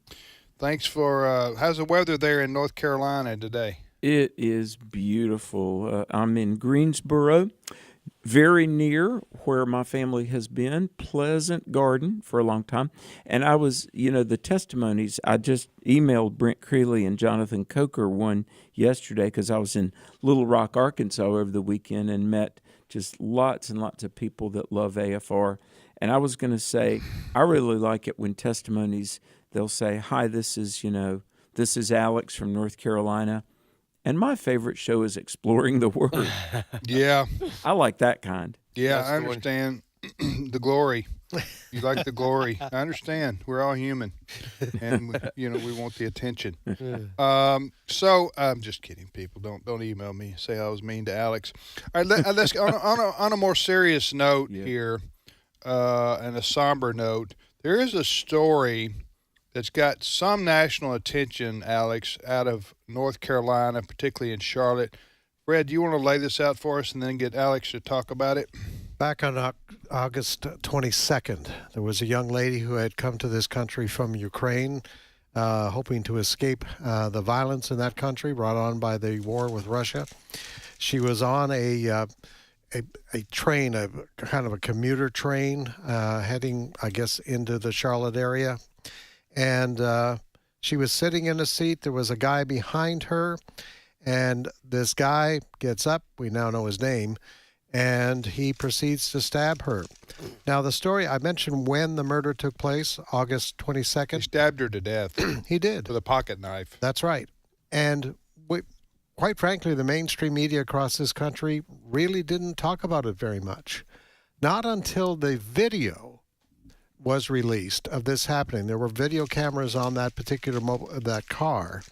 Thanks for, how's the weather there in North Carolina today? It is beautiful. I'm in Greensboro, very near where my family has been, Pleasant Garden for a long time. And I was, the testimonies, I just emailed Brent Creeley and Jonathan Coker one yesterday because I was in Little Rock, Arkansas over the weekend and met just lots and lots of people that love AFR. And I was going to say, I really like it when testimonies, they'll say, hi, this is Alex from North Carolina. And my favorite show is Exploring the Word. Yeah. I like that kind. Yeah, I understand the glory. You like the glory. I understand. We're all human. And, we want the attention. So I'm just kidding, people. Don't email me. Say I was mean to Alex. All right, let's on a more serious note here, and a somber note. There is a story that's got some national attention, Alex, out of North Carolina, particularly in Charlotte. Fred, do you want to lay this out for us and then get Alex to talk about it? Back on August 22nd, there was a young lady who had come to this country from Ukraine, hoping to escape the violence in that country brought on by the war with Russia. She was on a train, a kind of a commuter train, heading, I guess, into the Charlotte area. And she was sitting in a seat. There was a guy behind her, and this guy gets up. We now know his name, and he proceeds to stab her. Now, the story, I mentioned when the murder took place, August 22nd. He stabbed her to death. He did. With a pocket knife. That's right. And quite frankly, the mainstream media across this country really didn't talk about it very much. Not until the video was released of this happening. There were video cameras on that particular that car,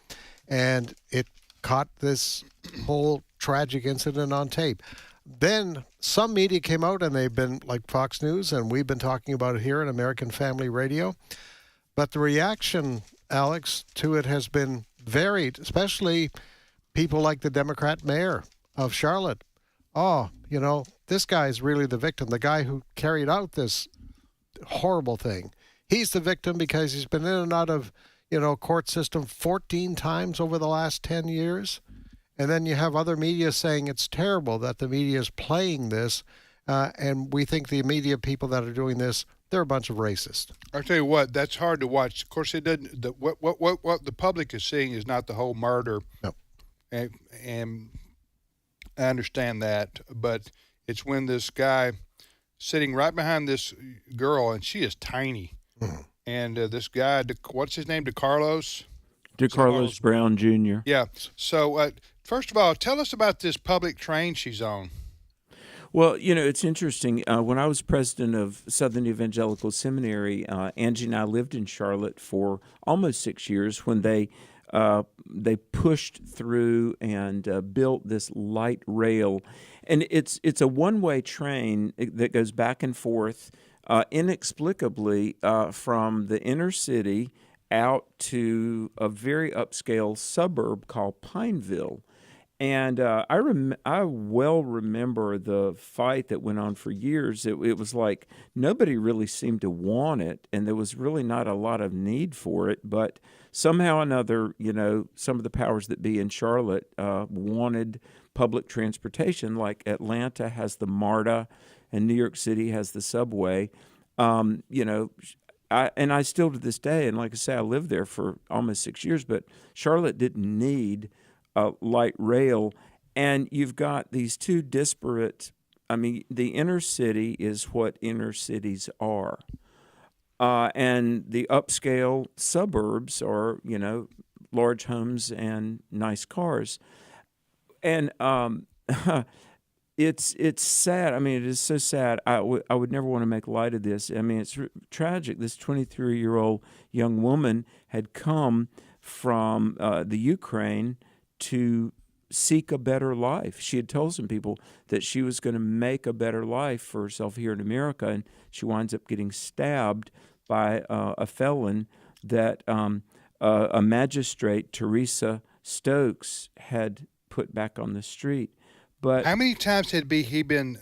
and it caught this whole tragic incident on tape. Then some media came out, and they've been like Fox News, and we've been talking about it here in American Family Radio. But the reaction, Alex, to it has been varied, especially people like the Democrat mayor of Charlotte. Oh, this guy's really the victim, the guy who carried out this horrible thing. He's the victim because he's been in and out of, court system 14 times over the last 10 years. And then you have other media saying it's terrible that the media is playing this. And we think the media people that are doing this they're a bunch of racists. I'll tell you what, that's hard to watch. Of course, it doesn't. What the public is seeing is not the whole murder. No. And I understand that, but it's when this guy sitting right behind this girl, and she is tiny, and this guy, what's his name, DeCarlos Brown Jr. Yeah. So first of all, tell us about this public train she's on. Well, it's interesting. When I was president of Southern Evangelical Seminary, Angie and I lived in Charlotte for almost 6 years when they pushed through and built this light rail. And it's a one-way train that goes back and forth inexplicably from the inner city out to a very upscale suburb called Pineville. And I well remember the fight that went on for years. It was like nobody really seemed to want it, and there was really not a lot of need for it. But somehow or another, some of the powers that be in Charlotte wanted public transportation, like Atlanta has the MARTA and New York City has the subway. I still to this day, and like I say, I lived there for almost 6 years, but Charlotte didn't need light rail, and you've got these two disparate. I mean, the inner city is what inner cities are, and the upscale suburbs are, large homes and nice cars, and it's sad. I mean, it is so sad. I would never want to make light of this. I mean, it's tragic. This 23-year-old young woman had come from the Ukraine to seek a better life. She had told some people that she was going to make a better life for herself here in America, and she winds up getting stabbed by a felon that a magistrate, Teresa Stokes, had put back on the street. But how many times had he been,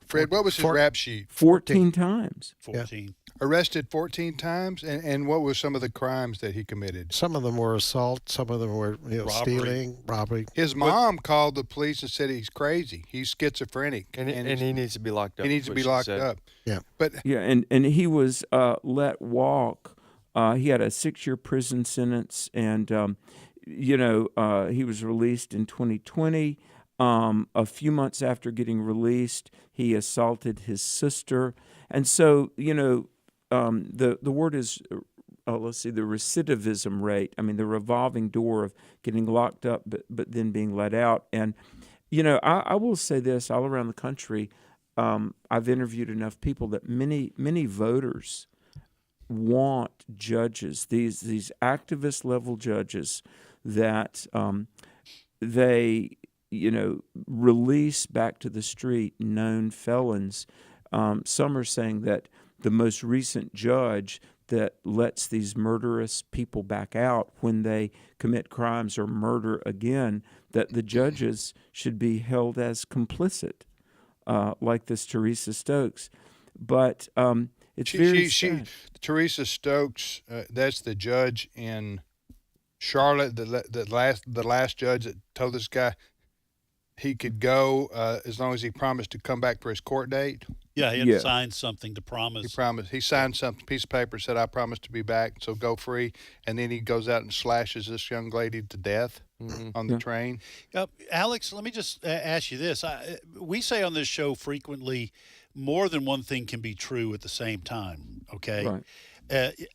Fred, what was his rap sheet? 14 times. 14. Yeah. Arrested 14 times? And what were some of the crimes that he committed? Some of them were assault. Some of them were stealing, robbery. His mom called the police and said he's crazy. He's schizophrenic. And he needs to be locked up. He needs to be locked up. Yeah. And he was let walk. He had a 6-year prison sentence, and he was released in 2020. A few months after getting released, he assaulted his sister. And so, the word is, the recidivism rate. I mean, the revolving door of getting locked up but then being let out. And, I will say this, all around the country, I've interviewed enough people that many voters want judges, these activist level judges that they release back to the street known felons. Some are saying that the most recent judge that lets these murderous people back out when they commit crimes or murder again, that the judges should be held as complicit, like this Teresa Stokes. But it's very sad. Teresa Stokes, that's the judge in Charlotte, the last judge that told this guy he could go as long as he promised to come back for his court date. Yeah, he had signed something to promise. He promised. He signed some piece of paper, said, "I promise to be back, so go free." And then he goes out and slashes this young lady to death on the train. Alex, let me just ask you this. We say on this show frequently, more than one thing can be true at the same time, okay? Right.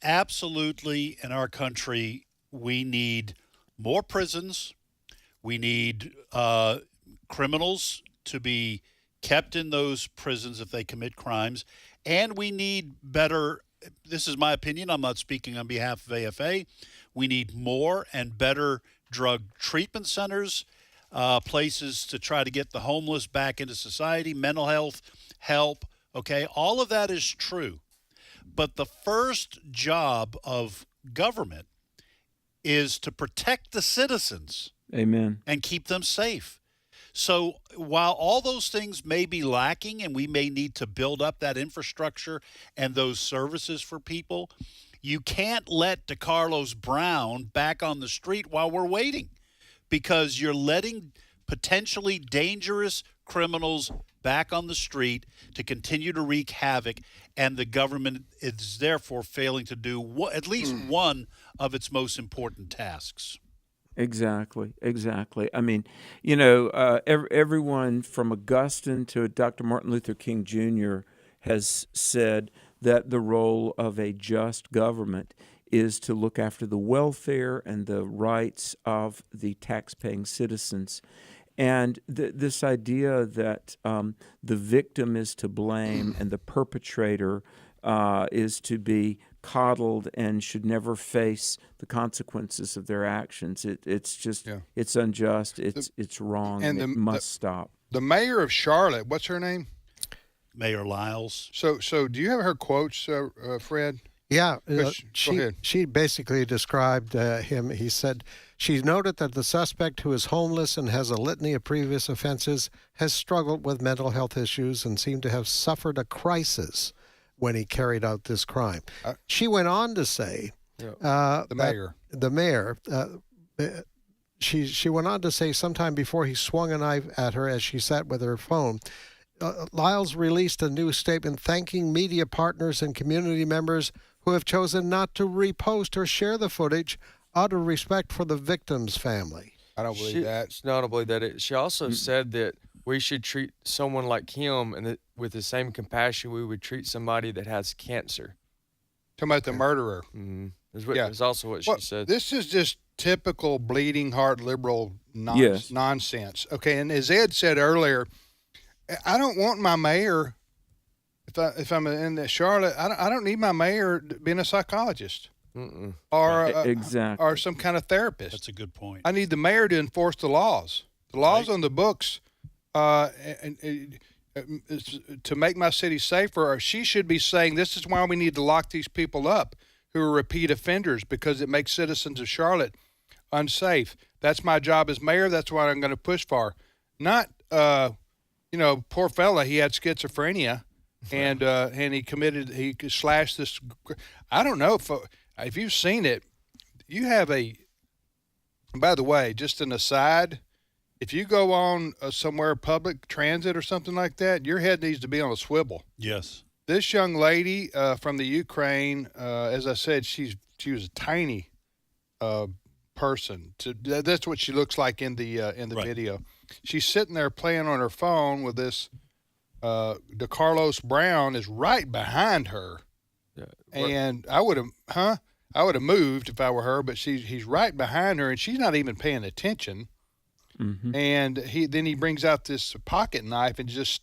Absolutely, in our country, we need more prisons. We need criminals to be kept in those prisons if they commit crimes. And we need better, this is my opinion, I'm not speaking on behalf of AFA, we need more and better drug treatment centers, places to try to get the homeless back into society, mental health, help, okay? All of that is true. But the first job of government is to protect the citizens. Amen. And keep them safe. So while all those things may be lacking and we may need to build up that infrastructure and those services for people, you can't let DeCarlos Brown back on the street while we're waiting, because you're letting potentially dangerous criminals back on the street to continue to wreak havoc, and the government is therefore failing to do at least one of its most important tasks. Exactly. I mean, everyone from Augustine to Dr. Martin Luther King Jr. has said that the role of a just government is to look after the welfare and the rights of the tax-paying citizens. And this idea that the victim is to blame and the perpetrator is to be coddled and should never face the consequences of their actions. It's just it's unjust. It's wrong. And it must stop. The mayor of Charlotte, what's her name? Mayor Lyles. So do you have her quotes, Fred? Yeah, Go ahead. She basically described him. He said, she noted that the suspect, who is homeless and has a litany of previous offenses, has struggled with mental health issues and seemed to have suffered a crisis when he carried out this crime. She went on to say, the mayor, she went on to say sometime before he swung a knife at her as she sat with her phone, Lyles released a new statement thanking media partners and community members who have chosen not to repost or share the footage out of respect for the victim's family. I don't believe that. I don't believe that. She also said that we should treat someone like him and with the same compassion we would treat somebody that has cancer. Talking about the murderer. Mm-hmm. That's also what she said. This is just typical bleeding heart liberal nonsense. Okay, and as Ed said earlier, I don't want my mayor, if I'm in Charlotte, I don't need my mayor being a psychologist. Or exactly. or some kind of therapist. That's a good point. I need the mayor to enforce the laws. The laws on the books to make my city safer. Or she should be saying, this is why we need to lock these people up who are repeat offenders, because it makes citizens of Charlotte unsafe. That's my job as mayor. That's what I'm going to push for. Not, poor fella, he had schizophrenia and he slashed this. I don't know if you've seen it, you have by the way, just an aside, if you go on somewhere public transit or something like that, your head needs to be on a swivel. Yes. This young lady from the Ukraine, as I said, she was a tiny person. That's what she looks like in the video. She's sitting there playing on her phone with this. DeCarlos Brown is right behind her, and I would have moved if I were her. But he's right behind her, and she's not even paying attention. Mm-hmm. And he brings out this pocket knife and just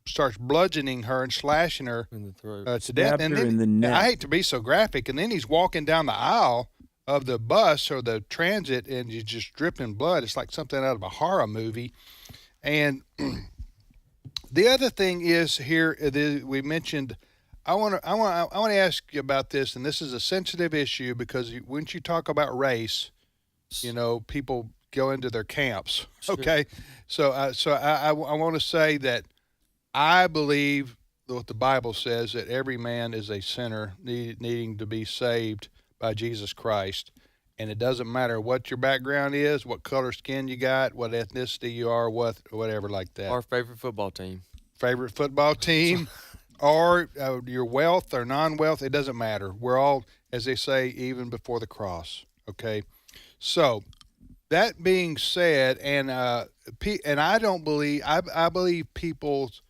starts bludgeoning her and slashing her in the throat. to death. And then, in the neck. I hate to be so graphic, and then he's walking down the aisle of the bus or the transit, and he's just dripping blood. It's like something out of a horror movie. And the other thing is here, we mentioned. I want to ask you about this, and this is a sensitive issue because once you talk about race, people go into their camps. Okay, so I want to say that I believe what the Bible says, that every man is a sinner needing to be saved by Jesus Christ, and it doesn't matter what your background is, what color skin you got, what ethnicity you are, whatever like that. Our favorite football team. Or your wealth or non-wealth, it doesn't matter. We're all, as they say, even before the cross. Okay, so that being said, and I don't believe I believe people's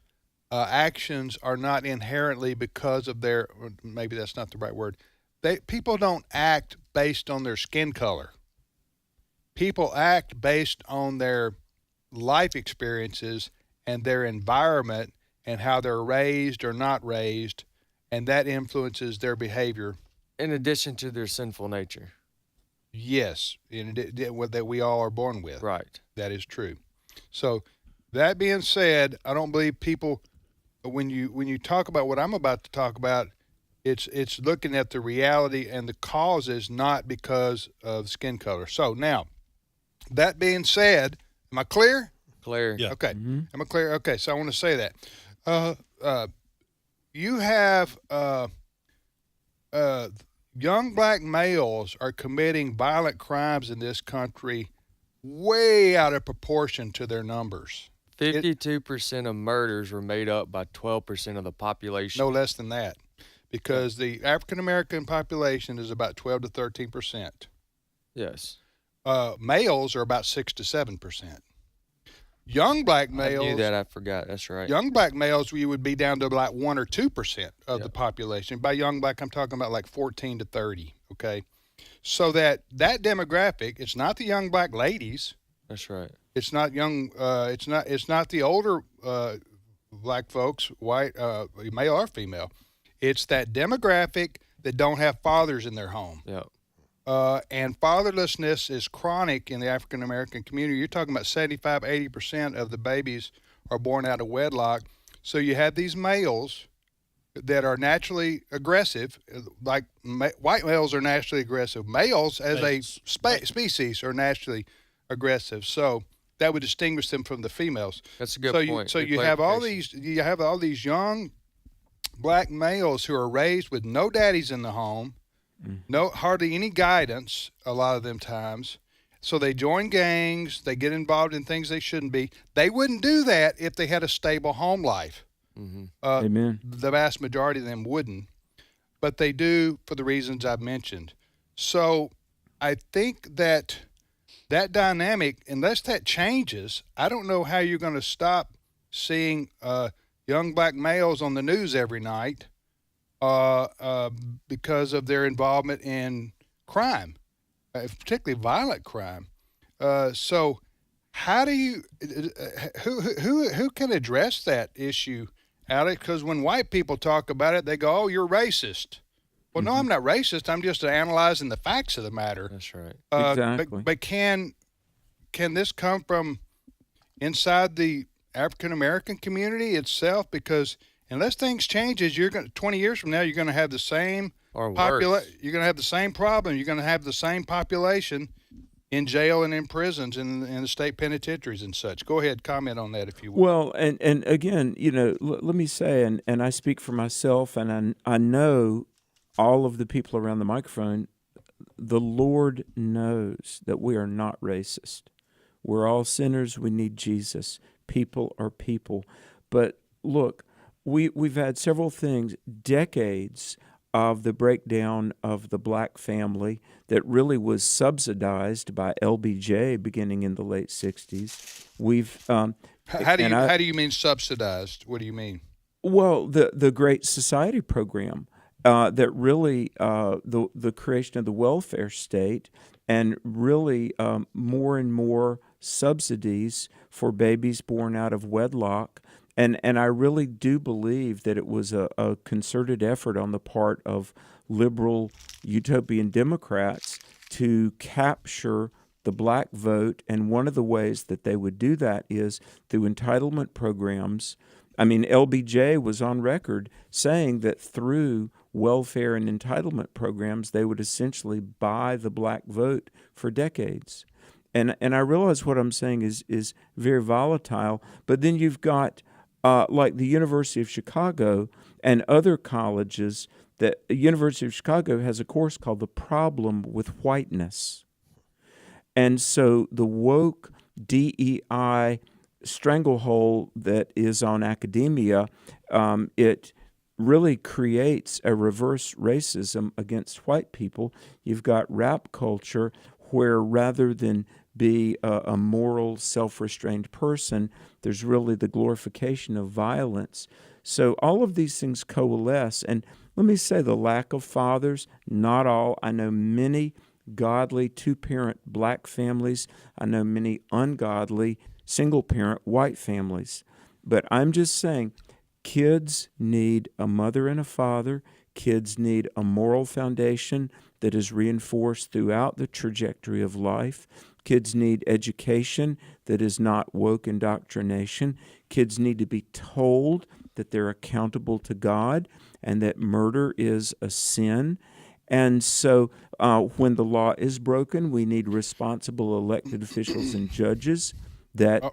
actions are not inherently because of their, or maybe that's not the right word. People don't act based on their skin color. People act based on their life experiences and their environment and how they're raised or not raised, and that influences their behavior. In addition to their sinful nature. Yes, that we all are born with. Right. That is true. So that being said, I don't believe people, when you talk about what I'm about to talk about, it's looking at the reality and the causes, not because of skin color. So now, that being said, am I clear? Clear. Yeah. Okay. Am I clear? Okay, so I want to say that. You have young black males are committing violent crimes in this country way out of proportion to their numbers. 52% of murders were made up by 12% of the population. No less than that, because the African American population is about 12 to 13%. Yes. Males are about 6 to 7%. Young black males. I knew that. I forgot. That's right. Young black males, you would be down to like 1 or 2% of the population. By young black, I'm talking about like 14 to 30. Okay, so that demographic, it's not the young black ladies. That's right. It's not young. It's not the older black folks, white, male or female. It's that demographic that don't have fathers in their home. Yeah. And fatherlessness is chronic in the African American community. You're talking about 75, 80% of the babies are born out of wedlock. So you have these males that are naturally aggressive, like white males are naturally aggressive. Males, as a species, are naturally aggressive. So that would distinguish them from the females. That's a good point. So you have all these young black males who are raised with no daddies in the home. No, hardly any guidance a lot of them times. So they join gangs, they get involved in things they shouldn't be. They wouldn't do that if they had a stable home life. Amen. The vast majority of them wouldn't, but they do for the reasons I've mentioned. So I think that dynamic, unless that changes, I don't know how you're going to stop seeing young black males on the news every night because of their involvement in crime, particularly violent crime. So how do you, who can address that issue, Alex? Because when white people talk about it, they go, oh, you're racist. Well, no, I'm not racist. I'm just analyzing the facts of the matter. That's right. Exactly. But can this come from inside the African American community itself? Because unless things changes, 20 years from now, you're going to have the same or worse. You're going to have the same problem. You're going to have the same population in jail and in prisons and in the state penitentiaries and such. Go ahead, comment on that if you will. Well, and again, let me say, and I speak for myself, and I know all of the people around the microphone, the Lord knows that we are not racist. We're all sinners. We need Jesus. People are people. But look, we've had several things, decades of the breakdown of the black family that really was subsidized by LBJ beginning in the late 60s. How do you mean subsidized? What do you mean? Well, the Great Society program that really the creation of the welfare state and really more and more subsidies for babies born out of wedlock. And I really do believe that it was a concerted effort on the part of liberal utopian Democrats to capture the black vote. And one of the ways that they would do that is through entitlement programs. I mean, LBJ was on record saying that through welfare and entitlement programs, they would essentially buy the black vote for decades. And I realize what I'm saying is very volatile, but then you've got like the University of Chicago and other colleges. The University of Chicago has a course called The Problem with Whiteness. And so the woke DEI stranglehold that is on academia, it really creates a reverse racism against white people. You've got rap culture where rather than be a moral, self-restrained person, there's really the glorification of violence. So all of these things coalesce. And let me say the lack of fathers, not all. I know many godly two-parent black families. I know many ungodly single-parent white families. But I'm just saying, kids need a mother and a father. Kids need a moral foundation that is reinforced throughout the trajectory of life. Kids need education that is not woke indoctrination. Kids need to be told that they're accountable to God and that murder is a sin. And so when the law is broken, we need responsible elected officials and judges that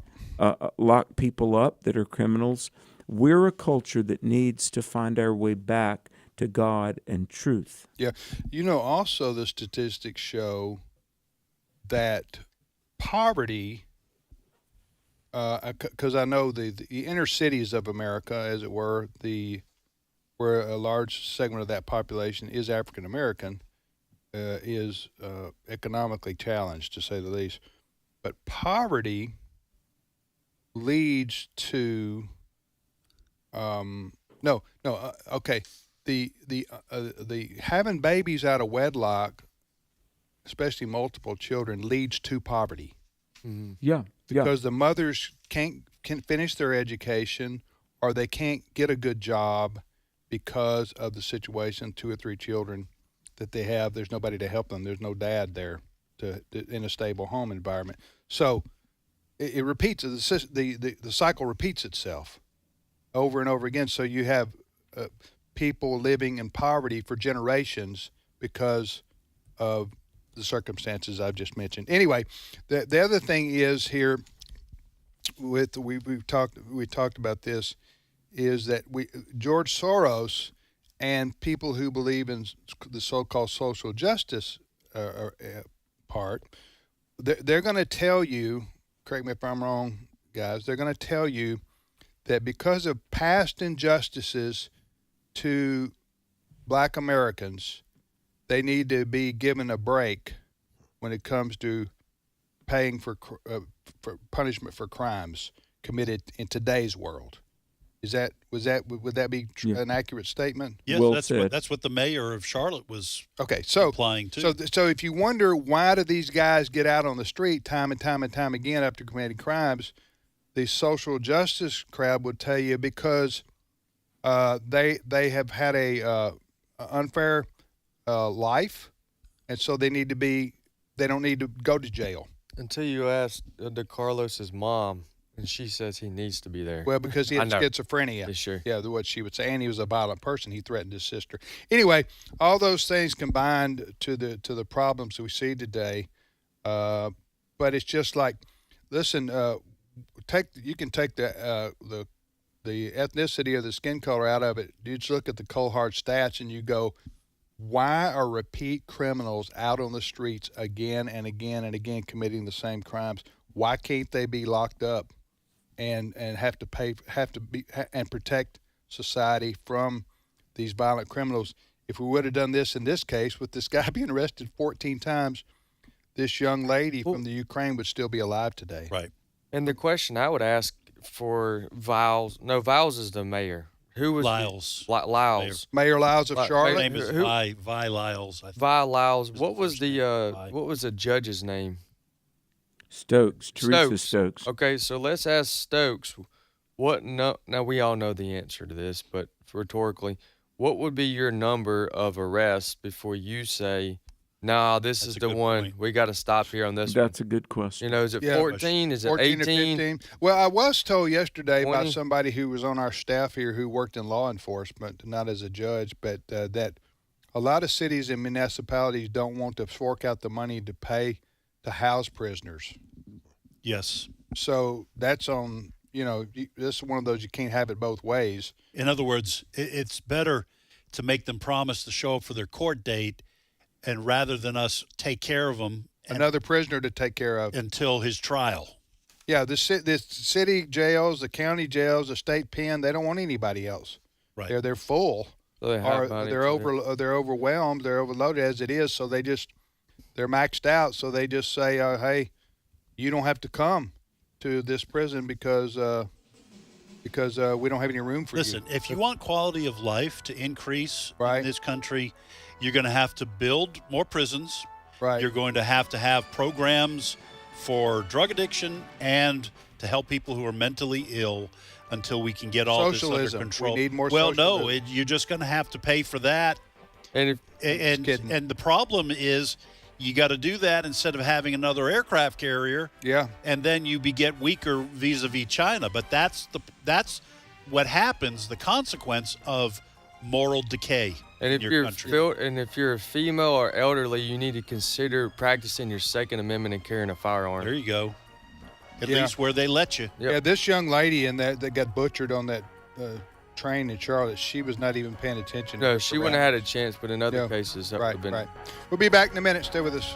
lock people up that are criminals. We're a culture that needs to find our way back to God and truth. Yeah. Also the statistics show that poverty, because I know the inner cities of America, as it were, where a large segment of that population is African American, is economically challenged, to say the least. But poverty leads to okay. The having babies out of wedlock, especially multiple children, leads to poverty. Yeah, because the mothers can't finish their education, or they can't get a good job because of the situation. 2 or 3 children that they have, there's nobody to help them. There's no dad there in a stable home environment. So it repeats. The cycle repeats itself over and over again. So you have people living in poverty for generations because of the circumstances I've just mentioned. Anyway, the other thing is here we talked about this, is that George Soros and people who believe in the so-called social justice part, they're going to tell you, correct me if I'm wrong, guys, they're going to tell you that because of past injustices to Black Americans, they need to be given a break when it comes to paying for punishment for crimes committed in today's world. Would that be an accurate statement? Yes, well, that's what the mayor of Charlotte was implying too. So if you wonder why do these guys get out on the street time and time and time again after committing crimes, the social justice crowd would tell you because they have had a unfair life, and so they don't need to go to jail. Until you ask DeCarlos's mom, and she says he needs to be there. Well, because he had schizophrenia. Sure. Yeah, what she would say, and he was a violent person. He threatened his sister. Anyway, all those things combined to the problems that we see today. But it's just like, listen, you can take the ethnicity or the skin color out of it. You just look at the cold hard stats, and you go, why are repeat criminals out on the streets again and again and again committing the same crimes? Why can't they be locked up and have to protect society from these violent criminals? If we would have done this in this case, with this guy being arrested 14 times, this young lady from the Ukraine would still be alive today. Right. And the question I would ask for Viles is the mayor. Who was Lyles? Lyles. Mayor Lyles of Charlotte. His name is Vi Lyles. Vi Lyles. What was the judge's name? Stokes. Teresa Stokes. Okay, so let's ask Stokes. Now we all know the answer to this, but rhetorically, what would be your number of arrests before you say, "Nah, this is the one. Point. We got to stop here on this." That's a good question. Is it 14? Is it 14 18? Or 15? Well, I was told yesterday 20? By somebody who was on our staff here who worked in law enforcement, not as a judge, but that a lot of cities and municipalities don't want to fork out the money to pay to house prisoners. Yes. So that's on. This is one of those you can't have it both ways. In other words, it's better to make them promise to show up for their court date, and rather than us take care of them, another prisoner to take care of until his trial. Yeah, the city jails, the county jails, the state pen, they don't want anybody else. Right. They're full, so they're overwhelmed, they're overloaded as it is. So they're maxed out. So they just say, hey, you don't have to come to this prison because we don't have any room for you. Listen, if you want quality of life to increase in this country, you're going to have to build more prisons. Right. You're going to have programs for drug addiction and to help people who are mentally ill until we can get all Socialism. This under control. We need more socialism. No, you're just going to have to pay for that. And the problem is you got to do that instead of having another aircraft carrier. Yeah. And then you get weaker vis-a-vis China. But that's what happens, the consequence of moral decay. And if you're a female or elderly, you need to consider practicing your Second Amendment and carrying a firearm. There you go. At least where they let you. Yep. Yeah, this young lady that got butchered on that train in Charlotte, she was not even paying attention. No, she wouldn't have had a chance, but in other cases, that would have been. Right. We'll be back in a minute. Stay with us.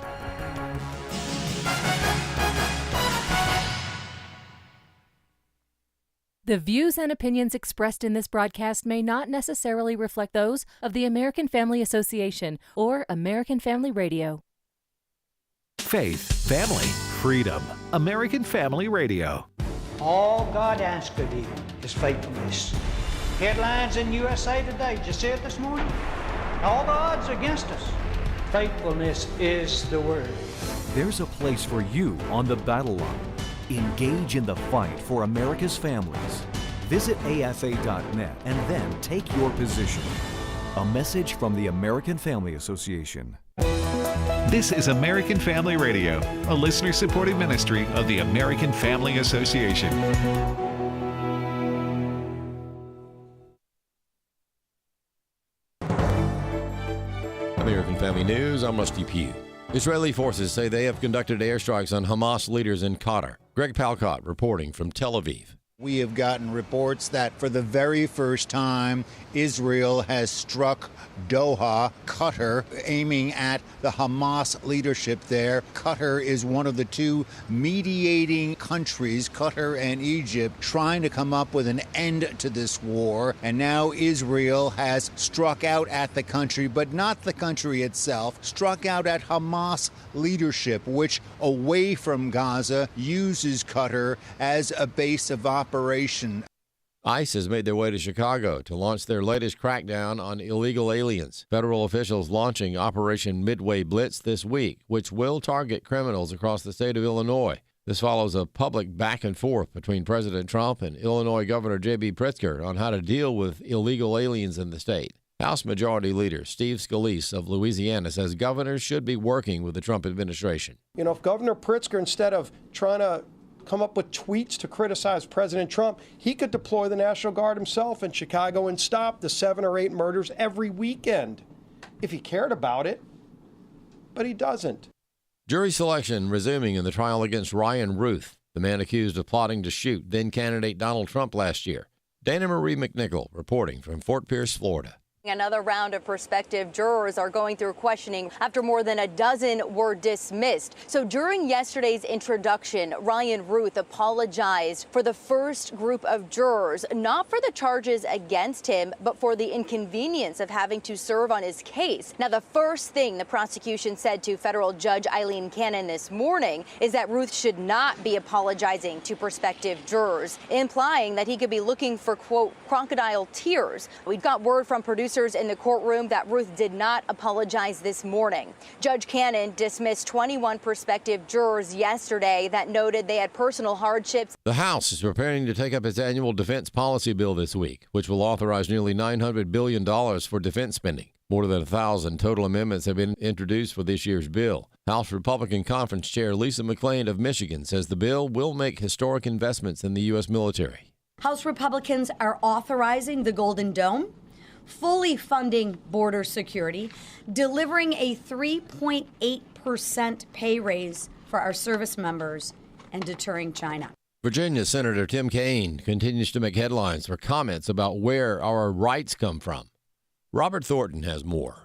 The views and opinions expressed in this broadcast may not necessarily reflect those of the American Family Association or American Family Radio. Faith, family, freedom. American Family Radio. All God asks of you is faithfulness. Headlines in USA Today. Did you see it this morning? All the odds are against us. Faithfulness is the word. There's a place for you on the battle line. Engage in the fight for America's families. Visit afa.net and then take your position. A message from the American Family Association. This is American Family Radio, a listener-supported ministry of the American Family Association. American Family News, I'm Rusty Pugh. Israeli forces say they have conducted airstrikes on Hamas leaders in Qatar. Greg Palcott reporting from Tel Aviv. We have gotten reports that for the very first time, Israel has struck Doha, Qatar, aiming at the Hamas leadership there. Qatar is one of the two mediating countries, Qatar and Egypt, trying to come up with an end to this war. And now Israel has struck out at the country, but not the country itself, struck out at Hamas leadership, which away from Gaza uses Qatar as a base of operation. ICE has made their way to Chicago to launch their latest crackdown on illegal aliens. Federal officials launching Operation Midway Blitz this week, which will target criminals across the state of Illinois. This follows a public back and forth between President Trump and Illinois Governor J.B. Pritzker on how to deal with illegal aliens in the state. House Majority Leader Steve Scalise of Louisiana says governors should be working with the Trump administration. You know, if Governor Pritzker, instead of trying to come up with tweets to criticize President Trump, he could deploy the National Guard himself in Chicago and stop the 7 or 8 murders every weekend if he cared about it. But he doesn't. Jury selection resuming in the trial against Ryan Ruth, the man accused of plotting to shoot then-candidate Donald Trump last year. Dana Marie McNichol reporting from Fort Pierce, Florida. Another round of prospective jurors are going through questioning after more than a dozen were dismissed. So during yesterday's introduction, Ryan Ruth apologized for the first group of jurors, not for the charges against him, but for the inconvenience of having to serve on his case. Now, the first thing the prosecution said to federal judge Eileen Cannon this morning is that Ruth should not be apologizing to prospective jurors, implying that he could be looking for, quote, crocodile tears. We've got word from producers in the courtroom that Ruth did not apologize this morning. Judge Cannon dismissed 21 prospective jurors yesterday that noted they had personal hardships. The House is preparing to take up its annual defense policy bill this week, which will authorize nearly $900 billion for defense spending. More than 1,000 total amendments have been introduced for this year's bill. House Republican Conference Chair Lisa McClain of Michigan says the bill will make historic investments in the U.S. military. House Republicans are authorizing the Golden Dome, fully funding border security, delivering a 3.8% pay raise for our service members, and deterring China. Virginia Senator Tim Kaine continues to make headlines for comments about where our rights come from. Robert Thornton has more.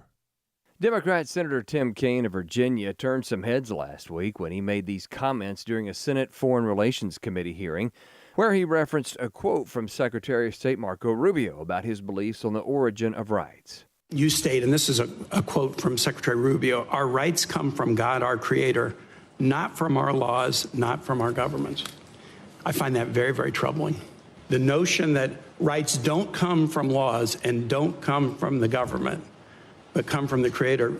Democrat Senator Tim Kaine of Virginia turned some heads last week when he made these comments during a Senate Foreign Relations Committee hearing, where he referenced a quote from Secretary of State Marco Rubio about his beliefs on the origin of rights. You state, and this is a quote from Secretary Rubio, our rights come from God, our Creator, not from our laws, not from our governments. I find that very, very troubling. The notion that rights don't come from laws and don't come from the government, but come from the Creator,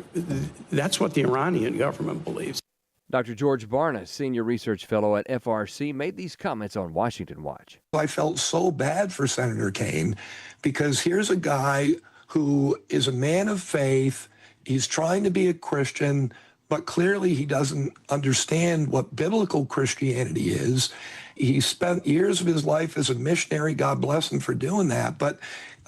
that's what the Iranian government believes. Dr. George Barna, senior research fellow at FRC, made these comments on Washington Watch. I felt so bad for Senator Kaine because here's a guy who is a man of faith. He's trying to be a Christian, but clearly he doesn't understand what biblical Christianity is. He spent years of his life as a missionary. God bless him for doing that. But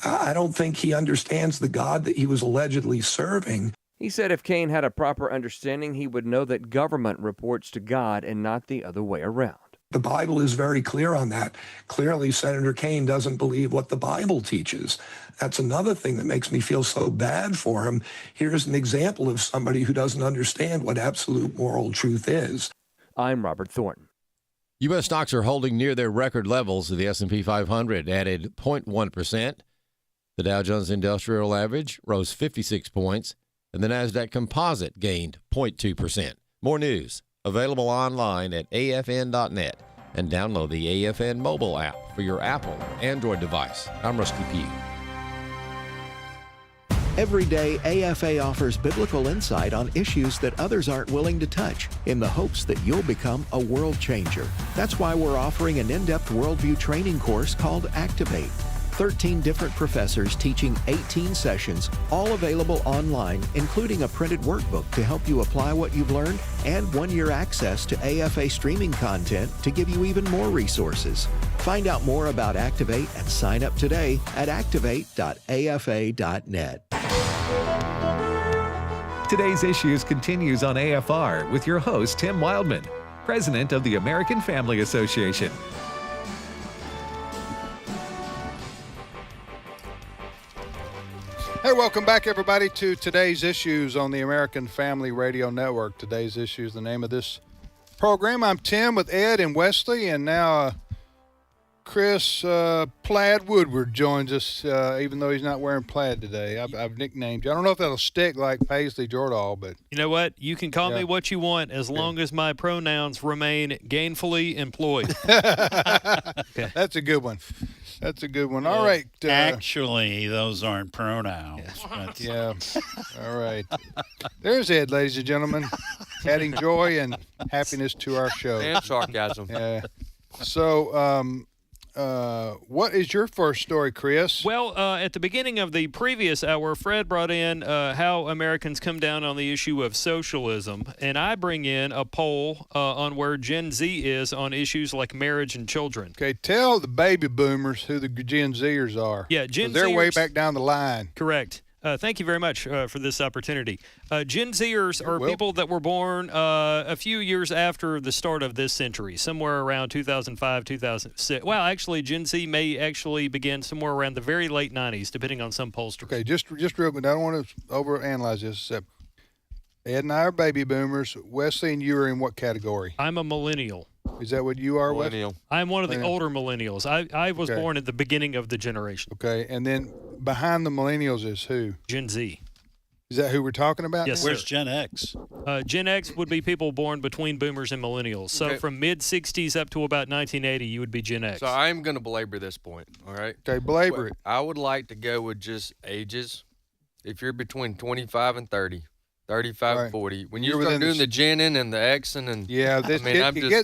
I don't think he understands the God that he was allegedly serving. He said if Kaine had a proper understanding, he would know that government reports to God and not the other way around. The Bible is very clear on that. Clearly, Senator Kaine doesn't believe what the Bible teaches. That's another thing that makes me feel so bad for him. Here's an example of somebody who doesn't understand what absolute moral truth is. I'm Robert Thornton. U.S. stocks are holding near their record levels. The S&P 500 added 0.1%. The Dow Jones Industrial Average rose 56 points, and the NASDAQ Composite gained 0.2%. More news available online at afn.net and download the AFN mobile app for your Apple or Android device. I'm Rusty Pugh. Every day, AFA offers biblical insight on issues that others aren't willing to touch in the hopes that you'll become a world changer. That's why we're offering an in-depth worldview training course called Activate. 13 different professors teaching 18 sessions, all available online, including a printed workbook to help you apply what you've learned and 1-year access to AFA streaming content to give you even more resources. Find out more about Activate and sign up today at activate.afa.net. Today's Issues continues on AFR with your host, Tim Wildmon, President of the American Family Association. Hey, welcome back, everybody, to Today's Issues on the American Family Radio Network. Today's Issues, the name of this program. I'm Tim with Ed and Wesley, and now Chris Plaid Woodward joins us, even though he's not wearing plaid today. I've nicknamed you. I don't know if that'll stick like Paisley Jordahl, but... You know what? You can call me what you want as long as my pronouns remain gainfully employed. Okay. That's a good one. That's a good one. All right. Actually, those aren't pronouns. But... Yeah. All right. There's Ed, ladies and gentlemen, adding joy and happiness to our show. And sarcasm. Yeah. So, what is your first story, Chris? Well, at the beginning of the previous hour, Fred brought in how Americans come down on the issue of socialism, and I bring in a poll on where Gen Z is on issues like marriage and children. Okay, tell the baby boomers who the Gen Zers are. Yeah, Gen Zers. They're way back down the line. Correct. Thank you very much for this opportunity. Gen Zers are people that were born a few years after the start of this century, somewhere around 2005, 2006. Well, actually, Gen Z may actually begin somewhere around the very late 90s, depending on some pollsters. Okay, just real quick. I don't want to overanalyze this. Ed and I are baby boomers. Wesley and you are in what category? I'm a millennial. Is that what you are, Millennial. I'm one of the older millennials. I was born at the beginning of the generation. Okay, and then behind the millennials is who? Gen Z. Is that who we're talking about? Yes, Where's sir. Gen X? Gen X would be people born between boomers and millennials. So from mid-60s up to about 1980, you would be Gen X. So I'm going to belabor this point, all right? Okay, belabor it. I would like to go with just ages. If you're between 25 and 30. 35 and 40. When you start doing the Genin and the Xing and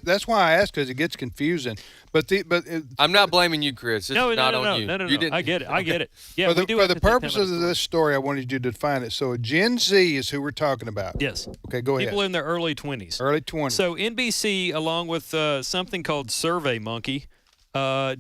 that's why I asked, because it gets confusing. But I'm not blaming you, Chris. This is not on you. No. You didn't. I get it. Yeah, for the purposes of this story, I wanted you to define it. So Gen Z is who we're talking about. Yes. Okay, go ahead. People in their early 20s. Early 20s. So NBC, along with something called SurveyMonkey,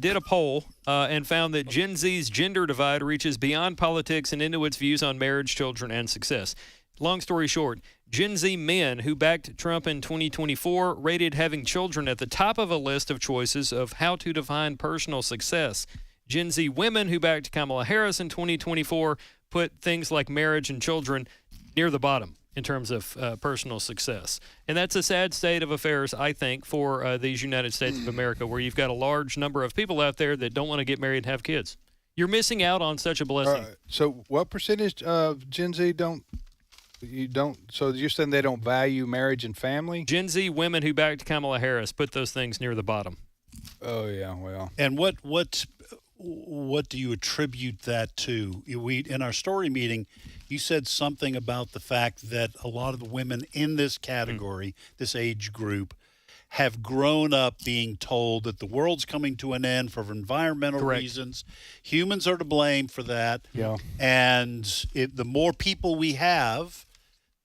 did a poll and found that Gen Z's gender divide reaches beyond politics and into its views on marriage, children, and success. Long story short, Gen Z men who backed Trump in 2024 rated having children at the top of a list of choices of how to define personal success. Gen Z women who backed Kamala Harris in 2024 put things like marriage and children near the bottom in terms of personal success. And that's a sad state of affairs, I think, for these United States of America, where you've got a large number of people out there that don't want to get married and have kids. You're missing out on such a blessing. So what percentage of Gen Z so you're saying they don't value marriage and family? Gen Z women who backed Kamala Harris put those things near the bottom. Oh, yeah, well. And what do you attribute that to? In our story meeting, you said something about the fact that a lot of the women in this category, this age group, have grown up being told that the world's coming to an end for environmental reasons. Humans are to blame for that. Yeah. And the more people we have,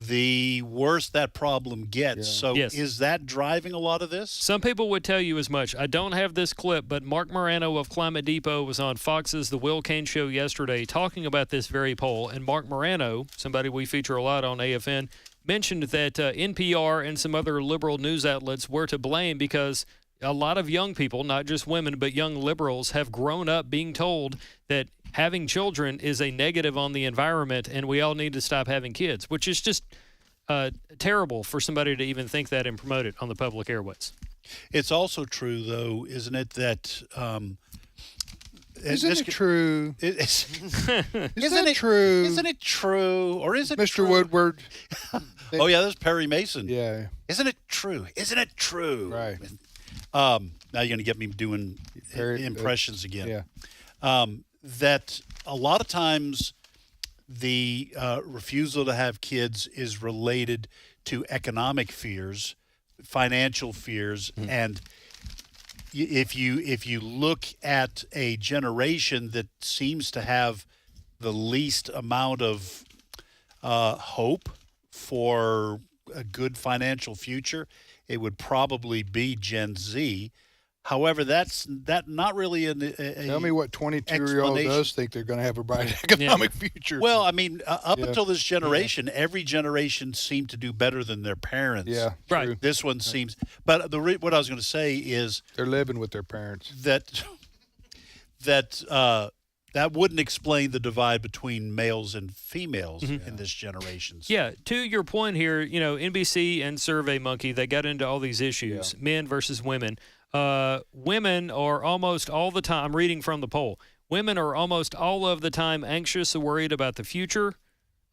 the worse that problem gets. So is that driving a lot of this? Some people would tell you as much. I don't have this clip, but Mark Morano of Climate Depot was on Fox's The Will Cain Show yesterday talking about this very poll. And Mark Morano, somebody we feature a lot on AFN, mentioned that NPR and some other liberal news outlets were to blame because a lot of young people, not just women, but young liberals, have grown up being told that having children is a negative on the environment and we all need to stop having kids, which is just terrible for somebody to even think that and promote it on the public airways. It's also true, though, isn't it, that Isn't it true? Isn't it true? Isn't it true? Or is it Mr. true? Woodward? Oh, yeah, that's Perry Mason. Yeah. Isn't it true? Isn't it true? Right. Now you're going to get me doing impressions again. Yeah. That a lot of times the refusal to have kids is related to economic fears, financial fears, and if you look at a generation that seems to have the least amount of hope for a good financial future, it would probably be Gen Z. However, that's not really a Tell me what 22-year-old does think they're going to have a bright economic future. Well, I mean, up until this generation, every generation seemed to do better than their parents. Yeah, right. true. This one seems, but what I was going to say is they're living with their parents. That wouldn't explain the divide between males and females in this generation. Yeah, to your point here, NBC and SurveyMonkey, they got into all these issues, men versus women. Women are almost all the time, I'm reading from the poll, women are almost all of the time anxious or worried about the future.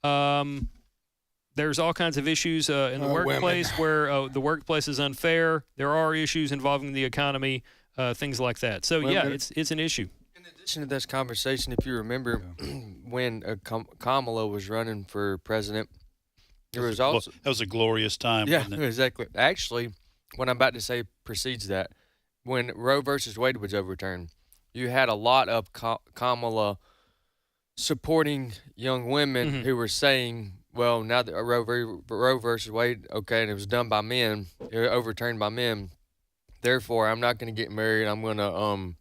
There's all kinds of issues in the workplace where the workplace is unfair. There are issues involving the economy, things like that. So, it's an issue. In addition to this conversation, if you remember when Kamala was running for president, there was also... That was a glorious time, yeah, wasn't it? Exactly. Actually, what I'm about to say precedes that. When Roe versus Wade was overturned, you had a lot of Kamala supporting young women who were saying, well, now that Roe versus Wade, okay, and it was done by men, it was overturned by men, therefore I'm not going to get married. I'm going to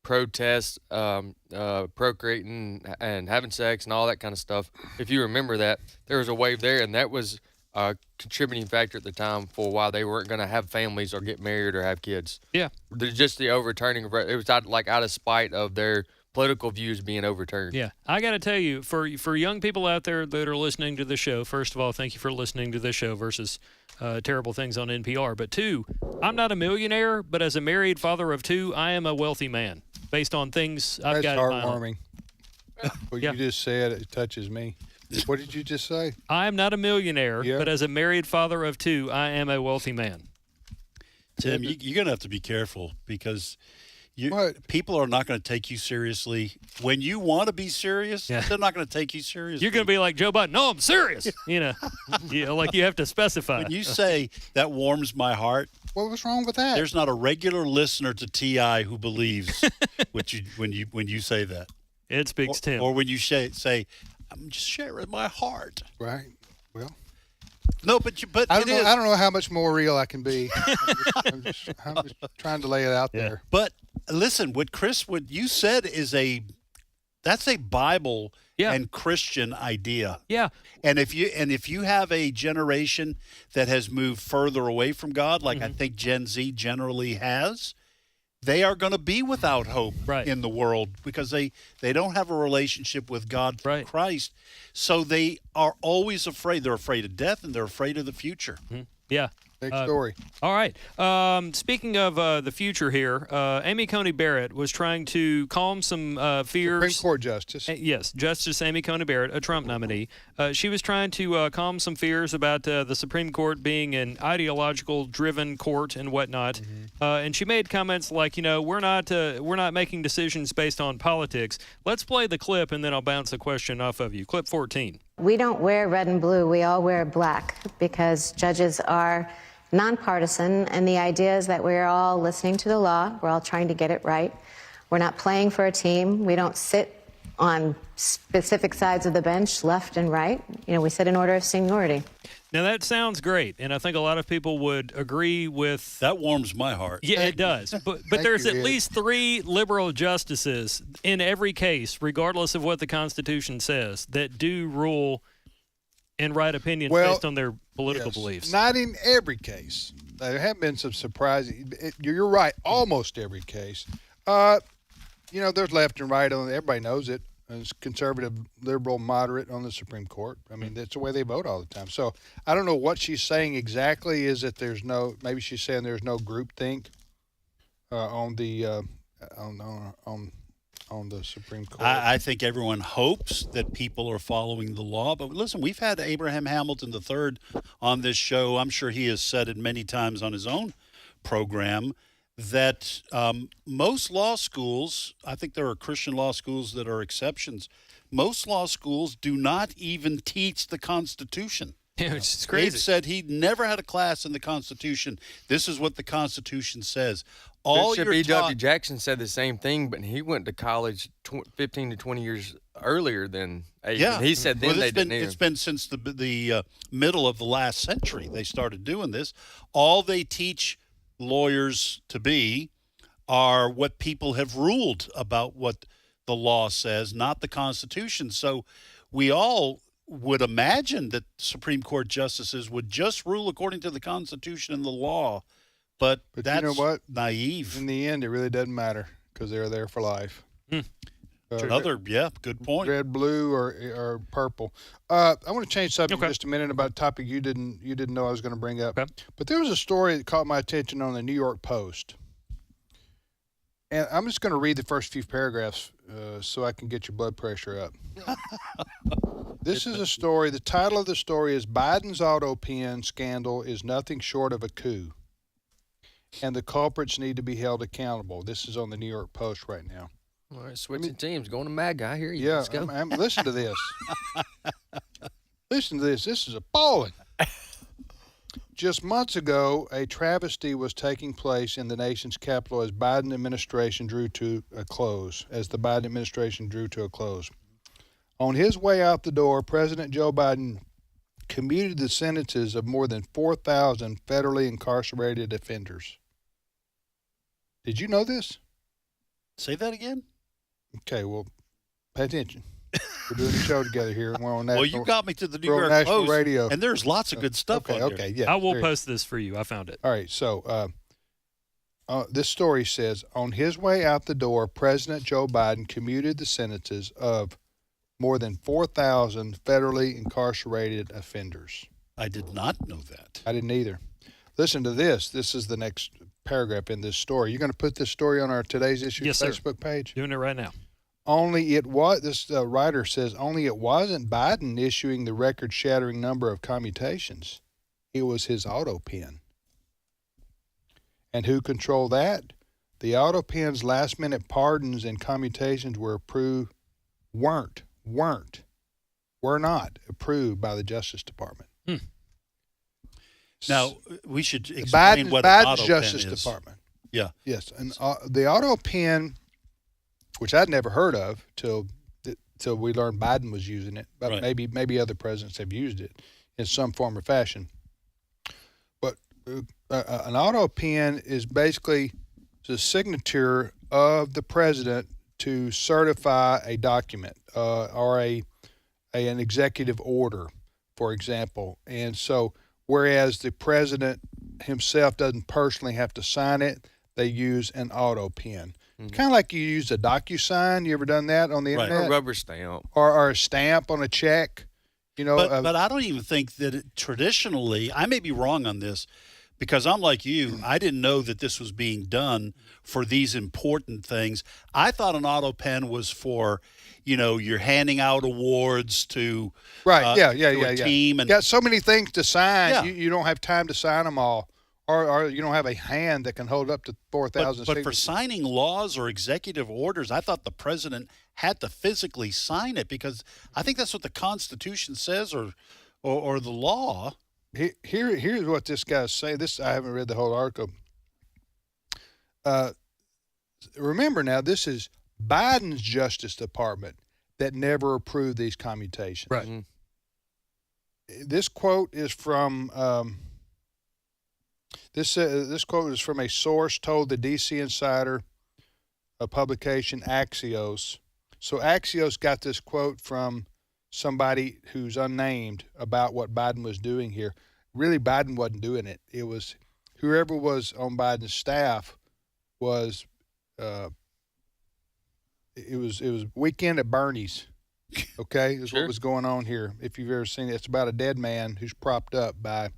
protest procreating and having sex and all that kind of stuff. If you remember that, there was a wave there, and that was a contributing factor at the time for why they weren't going to have families or get married or have kids. Yeah. Just the overturning of it was out of spite of their political views being overturned. Yeah. I got to tell you, for young people out there that are listening to the show, first of all, thank you for listening to this show versus terrible things on NPR. But two, I'm not a millionaire, but as a married father of two, I am a wealthy man based on things I've got in my own. That's heartwarming. What you just said, it touches me. What did you just say? I am not a millionaire, but as a married father of two, I am a wealthy man. Tim, you're going to have to be careful because people are not going to take you seriously. When you want to be serious, they're not going to take you seriously. You're going to be like Joe Biden. No, I'm serious. Like you have to specify. When you say that warms my heart. What was wrong with that? There's not a regular listener to TI who believes when you say that. It speaks Tim. Or when you say I'm just sharing my heart. Right. Well. No, but I don't know how much more real I can be. I'm just trying to lay it out there. But listen, what you said that's a Bible and Christian idea. Yeah. And if you have a generation that has moved further away from God, like I think Gen Z generally has, they are going to be without hope in the world because they don't have a relationship with God through Christ. So they are always afraid. They're afraid of death and they're afraid of the future. Yeah. Big story. All right. Speaking of the future here, Amy Coney Barrett was trying to calm some fears. Supreme Court Justice. Yes, Justice Amy Coney Barrett, a Trump nominee. She was trying to calm some fears about the Supreme Court being an ideological-driven court and whatnot. And she made comments like, we're not making decisions based on politics. Let's play the clip, and then I'll bounce a question off of you. Clip 14. We don't wear red and blue. We all wear black because judges are nonpartisan, and the idea is that we're all listening to the law. We're all trying to get it right. We're not playing for a team. We don't sit on specific sides of the bench, left and right. We sit in order of seniority. Now, that sounds great, and I think a lot of people would agree with... That warms my heart. Yeah, it does. But there's at least 3 liberal justices in every case, regardless of what the Constitution says, that do rule and write opinions based on their political beliefs. Not in every case. There have been some surprising... You're right, almost every case. There's left and right on it. Everybody knows it. It's conservative, liberal, moderate on the Supreme Court. I mean, that's the way they vote all the time. So I don't know what she's saying exactly. Is that there's no? Maybe she's saying there's no groupthink on the Supreme Court. I think everyone hopes that people are following the law. But listen, we've had Abraham Hamilton III on this show. I'm sure he has said it many times on his own program that most law schools, I think there are Christian law schools that are exceptions, most law schools do not even teach the Constitution. Yeah, it's crazy. Dave said he never had a class in the Constitution. This is what the Constitution says. All Bishop you're E.W. taught, Jackson said the same thing, but he went to college 15 to 20 years earlier than Abe. yeah, And he said then well, they it's been, didn't it's been since the middle of the last century they started doing this. All they teach lawyers to be are what people have ruled about what the law says, not the Constitution. So we all would imagine that Supreme Court justices would just rule according to the Constitution and the law, but that's you know what? naive. In the end, it really doesn't matter because they're there for life. Good point. Red, blue, or purple. I want to change subject just a minute about a topic you didn't know I was going to bring up. But there was a story that caught my attention on the New York Post, and I'm just going to read the first few paragraphs so I can get your blood pressure up. This is a story. The title of the story is "Biden's Auto Pen Scandal is Nothing Short of a Coup, and the culprits need to be held accountable." This is on the New York Post right now. All right, switching teams, going to MAGA. I hear you. Yeah, Let's go. listen to this. Listen to this. This is appalling. Just months ago, a travesty was taking place in the nation's capital as the Biden administration drew to a close. On his way out the door, President Joe Biden commuted the sentences of more than 4,000 federally incarcerated offenders. Did you know this? Say that again? Okay, well, pay attention. We're doing a show together here. And we're on national, well, you got me to the New we're on York National Post, Radio. and there's lots of good stuff on there. Yeah. I will post this for you. I found it. All right, so this story says, on his way out the door, President Joe Biden commuted the sentences of more than 4,000 federally incarcerated offenders. I did not know that. I didn't either. Listen to this. This is the next paragraph in this story. You're going to put this story on our Today's Issue Facebook page? Doing it right now. This writer says, only it wasn't Biden issuing the record-shattering number of commutations. It was his auto pen. And who controlled that? The auto pen's last-minute pardons and commutations were not approved by the Justice Department. Now, we should explain what an auto Justice pen is. Department. Yeah. Yes, and the auto pen, which I'd never heard of till we learned Biden was using it, but maybe other presidents have used it in some form or fashion. But an auto pen is basically the signature of the president to certify a document or an executive order, for example. And so, whereas the president himself doesn't personally have to sign it, they use an auto pen. Kind of like you use a DocuSign. You ever done that on the internet? A rubber stamp. Or a stamp on a check. You know, but I don't even think that traditionally, I may be wrong on this, because I'm like you, I didn't know that this was being done for these important things. I thought an auto pen was for, you're handing out awards to a team. And got so many things to sign, Yeah. you don't have time to sign them all. Or you don't have a hand that can hold up to 4,000 But for signing laws or executive orders, I thought the president had to physically sign it, because I think that's what the Constitution says or the law. Here's what this guy's saying. I haven't read the whole article. Remember now, this is Biden's Justice Department that never approved these commutations. Right. Mm-hmm. This quote is from this quote is from a source told the DC Insider, a publication, Axios. So Axios got this quote from somebody who's unnamed about what Biden was doing here. Really, Biden wasn't doing it. It was whoever was on Biden's staff was it was Weekend at Bernie's. Okay, is Sure. what was going on here. If you've ever seen it, it's about a dead man who's propped up by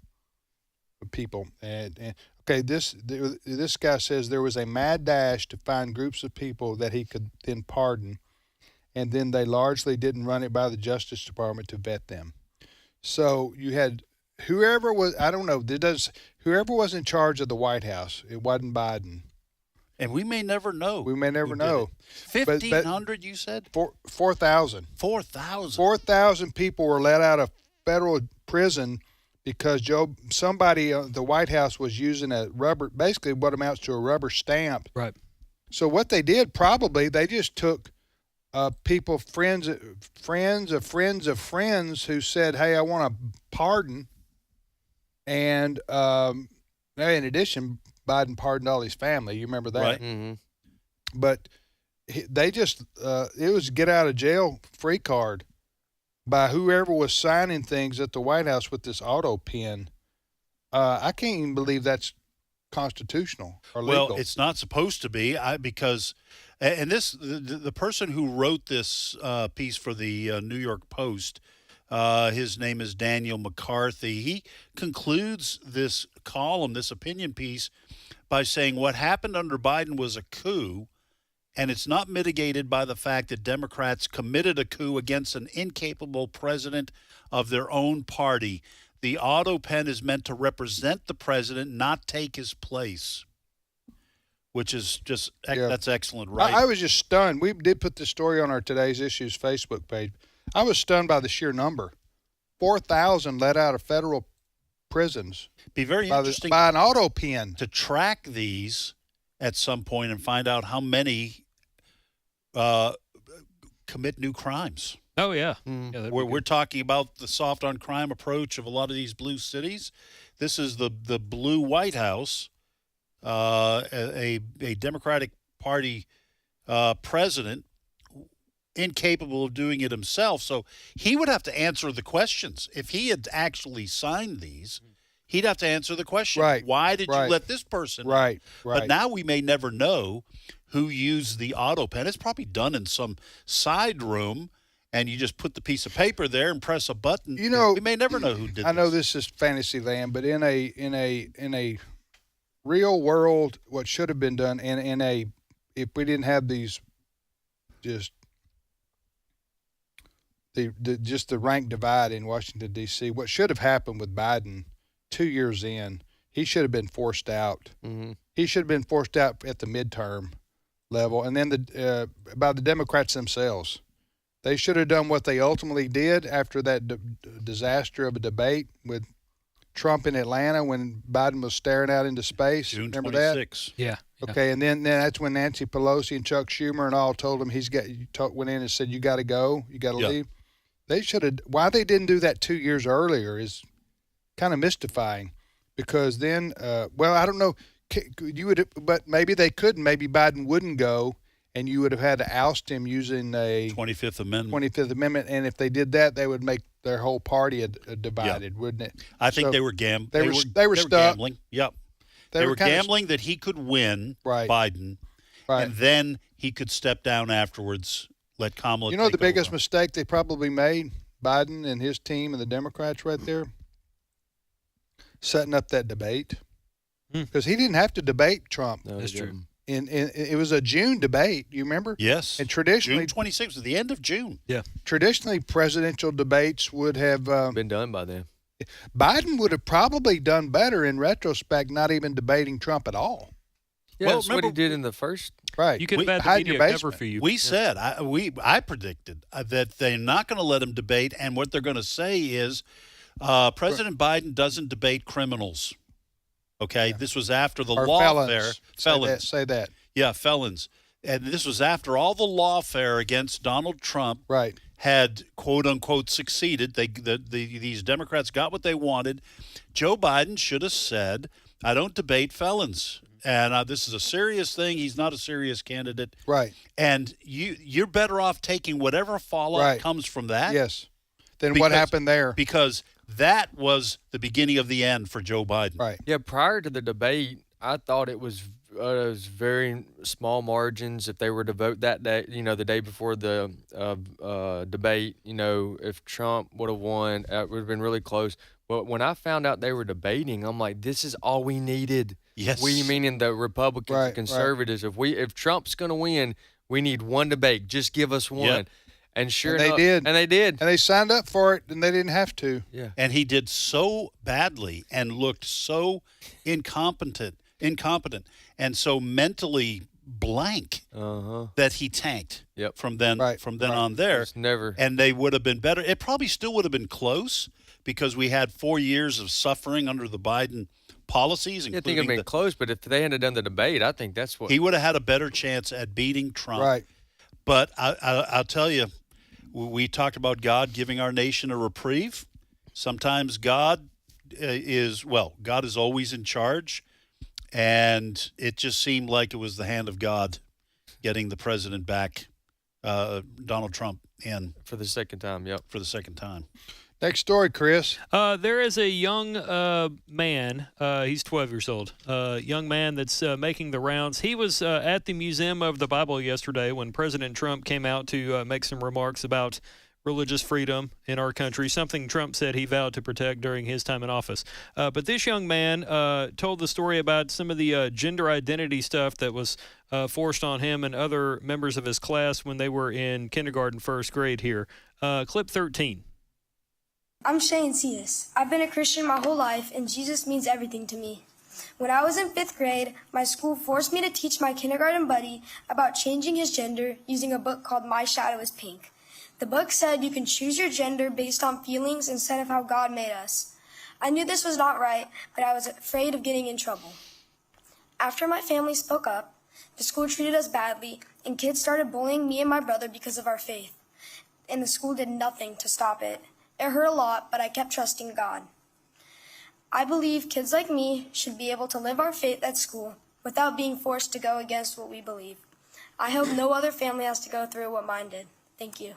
people. And okay, this guy says there was a mad dash to find groups of people that he could then pardon, and then they largely didn't run it by the Justice Department to vet them. So you had whoever was, I don't know, whoever was in charge of the White House. It wasn't Biden. And we may never know. We may never know. 1,500, you said? 4,000. 4,000. 4,000 people were let out of federal prison because somebody at the White House was using a rubber, basically what amounts to a rubber stamp. Right. So what they did, probably, they just took people, friends of friends who said, hey, I want a pardon. And in addition, Biden pardoned all his family. You remember that? Right. Mm-hmm. But they just, it was get out of jail free card by whoever was signing things at the White House with this auto pen. I can't even believe that's constitutional or legal. Well, it's not supposed to be because, and the person who wrote this piece for the New York Post, his name is Daniel McCarthy. He concludes this column, this opinion piece, by saying what happened under Biden was a coup, and it's not mitigated by the fact that Democrats committed a coup against an incapable president of their own party. The auto pen is meant to represent the president, not take his place, which is just that's excellent, right? I was just stunned. We did put this story on our Today's Issues Facebook page. I was stunned by the sheer number. 4,000 let out of federal prisons. Be very interesting by an auto pen. To track these at some point and find out how many commit new crimes. Oh, yeah. Yeah, we're talking about the soft on crime approach of a lot of these blue cities. This is the blue White House, a Democratic Party president, incapable of doing it himself. So he would have to answer the questions. If he had actually signed these, he'd have to answer the question. Right. Why did you let this person? Right. But now we may never know who used the auto pen. It's probably done in some side room, and you just put the piece of paper there and press a button. You know, we may never know who did. I know this is fantasy land, but in a real world, what should have been done, and if we didn't have these just the rank divide in Washington, D.C., what should have happened with Biden 2 years in, he should have been forced out. Mm-hmm. He should have been forced out at the midterm level, and then by the Democrats themselves. They should have done what they ultimately did after that disaster of a debate with Trump in Atlanta when Biden was staring out into space. June Remember 26. that? Yeah. Okay, and then that's when Nancy Pelosi and Chuck Schumer and all told him went in and said, you got to go, you got to leave. They should have. Why they didn't do that 2 years earlier is kind of mystifying, because then, I don't know. You would, but maybe they couldn't. Maybe Biden wouldn't go, and you would have had to oust him using a 25th Amendment. 25th Amendment, and if they did that, they would make their whole party divided, wouldn't it? I think So they were gambling. They were stuck. Gambling. Yep. They They were were gambling that he could win Biden, and then he could step down afterwards. Let Kamala. You know the take biggest over. mistake they probably made, Biden and his team and the Democrats right there, setting up that debate, because he didn't have to debate Trump. No, That's true. It was a June debate. You remember? Yes. And traditionally, June 26th, the end of June. Yeah. Traditionally, presidential debates would have been done by then. Biden would have probably done better in retrospect, not even debating Trump at all. Yeah, that's what he did in the first. Right. You could have had hide the your media cover basement. for you. We said, I predicted that they're not going to let him debate, and what they're going to say is President Biden doesn't debate criminals. Okay, this was after the Or lawfare. felons. Say that. Yeah, felons. And this was after all the lawfare against Donald Trump had, quote unquote, succeeded. These Democrats got what they wanted. Joe Biden should have said, I don't debate felons. And this is a serious thing. He's not a serious candidate. Right. And you're better off taking whatever fallout comes from that. Yes. Then what happened there? Because that was the beginning of the end for Joe Biden. Right. Yeah, prior to the debate, I thought it was was very small margins. If they were to vote that day, the day before the debate, if Trump would have won, it would have been really close. But when I found out they were debating, I'm like, this is all we needed. Yes. We, meaning the Republicans and conservatives. Right. If Trump's going to win, we need one debate. Just give us one. Yep. And sure enough, they did. And they signed up for it, and they didn't have to. Yeah. And he did so badly and looked so incompetent, and so mentally blank that he tanked. Yep. From then on there. It's never. And they would have been better. It probably still would have been close because we had 4 years of suffering under the Biden policies. I think it would have been close, but if they hadn't done the debate, I think that's what. He would have had a better chance at beating Trump. Right. But I'll tell you, we talked about God giving our nation a reprieve. Sometimes God is always in charge. And it just seemed like it was the hand of God getting the president back, Donald Trump, in. For the second time, yep. For the second time. Next story, Chris. There is a young man. He's 12 years old. Young man that's making the rounds. He was at the Museum of the Bible yesterday when President Trump came out to make some remarks about religious freedom in our country, something Trump said he vowed to protect during his time in office. But this young man told the story about some of the gender identity stuff that was forced on him and other members of his class when they were in kindergarten, first grade here. Clip 13. I'm Shane Cias. I've been a Christian my whole life, and Jesus means everything to me. When I was in 5th grade, my school forced me to teach my kindergarten buddy about changing his gender using a book called My Shadow is Pink. The book said you can choose your gender based on feelings instead of how God made us. I knew this was not right, but I was afraid of getting in trouble. After my family spoke up, the school treated us badly, and kids started bullying me and my brother because of our faith. And the school did nothing to stop it. It hurt a lot, but I kept trusting God. I believe kids like me should be able to live our faith at school without being forced to go against what we believe. I hope no other family has to go through what mine did. Thank you.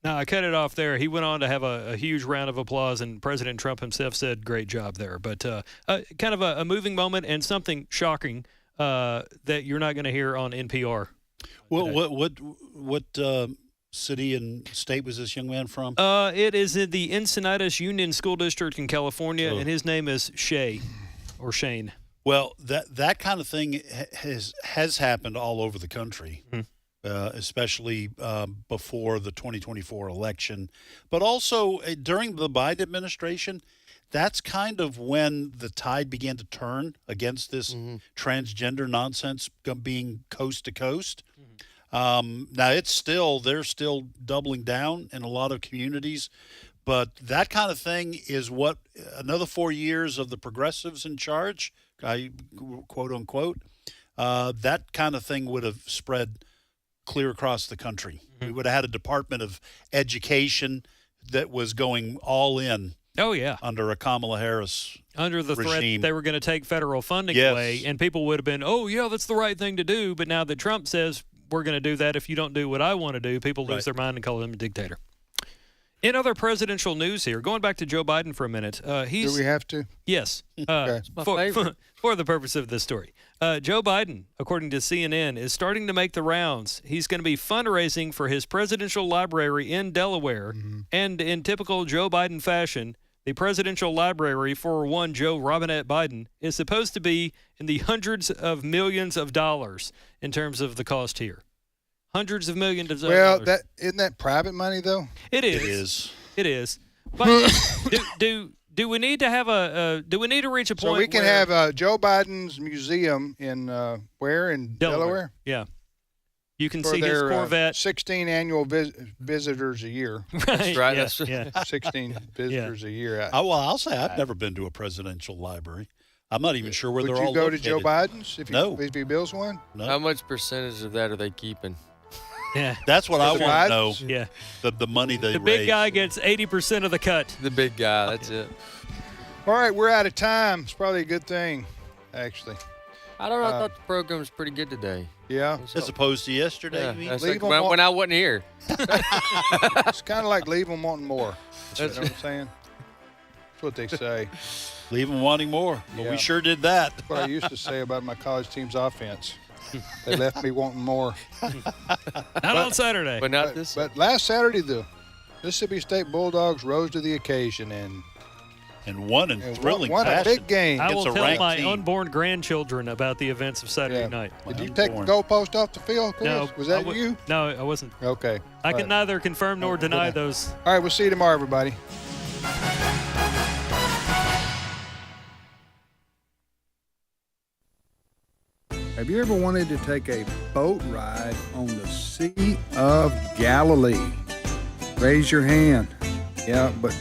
Now, I cut it off there. He went on to have a huge round of applause, and President Trump himself said, great job there. But kind of a moving moment and something shocking that you're not going to hear on NPR. Well, what city and state was this young man from? It is in the Encinitas Union School District in California, and his name is Shane. Well, that kind of thing has happened all over the country. Mm-hmm. Especially before the 2024 election, but also during the Biden administration. That's kind of when the tide began to turn against this transgender nonsense being coast to coast. Mm-hmm. Now they're still doubling down in a lot of communities, but that kind of thing is what another 4 years of the progressives in charge, quote unquote, that kind of thing would have spread clear across the country. Mm-hmm. We would have had a Department of Education that was going all in. Oh, yeah. Under a Kamala Harris under the regime. Threat they were going to take federal funding away, and people would have been, oh, yeah, that's the right thing to do. But now that Trump says we're going to do that if you don't do what I want to do, people lose their mind and call him a dictator. In other presidential news here, going back to Joe Biden for a minute. Do we have to? Yes. Okay. For the purpose of this story. Joe Biden, according to CNN, is starting to make the rounds. He's going to be fundraising for his presidential library in Delaware. Mm-hmm. And in typical Joe Biden fashion, the presidential library for one Joe Robinette Biden is supposed to be in the hundreds of millions of dollars in terms of the cost here. Hundreds of millions of dollars. Well, isn't that private money, though? It is. It is. But do we need to have do we need to reach a point so we can have Joe Biden's museum in where? In Delaware? Yeah. You can see his Corvette. 16 annual visitors a year. Right. That's right. Yeah. 16 visitors a year. I'll say I've never been to a presidential library. I'm not even sure where they're all located. Would you go to Joe Biden's if he builds one? No. How much percentage of that are they keeping? Yeah, that's what I want to know. Yeah, the money they the big guy gets 80% of the cut. The big guy, that's it. All right, we're out of time. It's probably a good thing, actually. I don't know. I thought the program was pretty good today. Yeah, as opposed to yesterday. Yeah, that's like when I wasn't here. It's kind of like leave them wanting more. You know what I'm saying? That's what they say. Leave them wanting more. But Yeah. we sure did that. That's what I used to say about my college team's offense. They left me wanting more. Not on Saturday. But not this. But last Saturday, the Mississippi State Bulldogs rose to the occasion and won in thrilling won a fashion. big game. I will It's a tell ranked my team. unborn grandchildren about the events of Saturday night. Did you take the goalpost off the field, Chris? No. Was that I you? No, I wasn't. Okay. I All can right. neither confirm nor deny those. All right, we'll see you tomorrow, everybody. Have you ever wanted to take a boat ride on the Sea of Galilee? Raise your hand. Yeah, but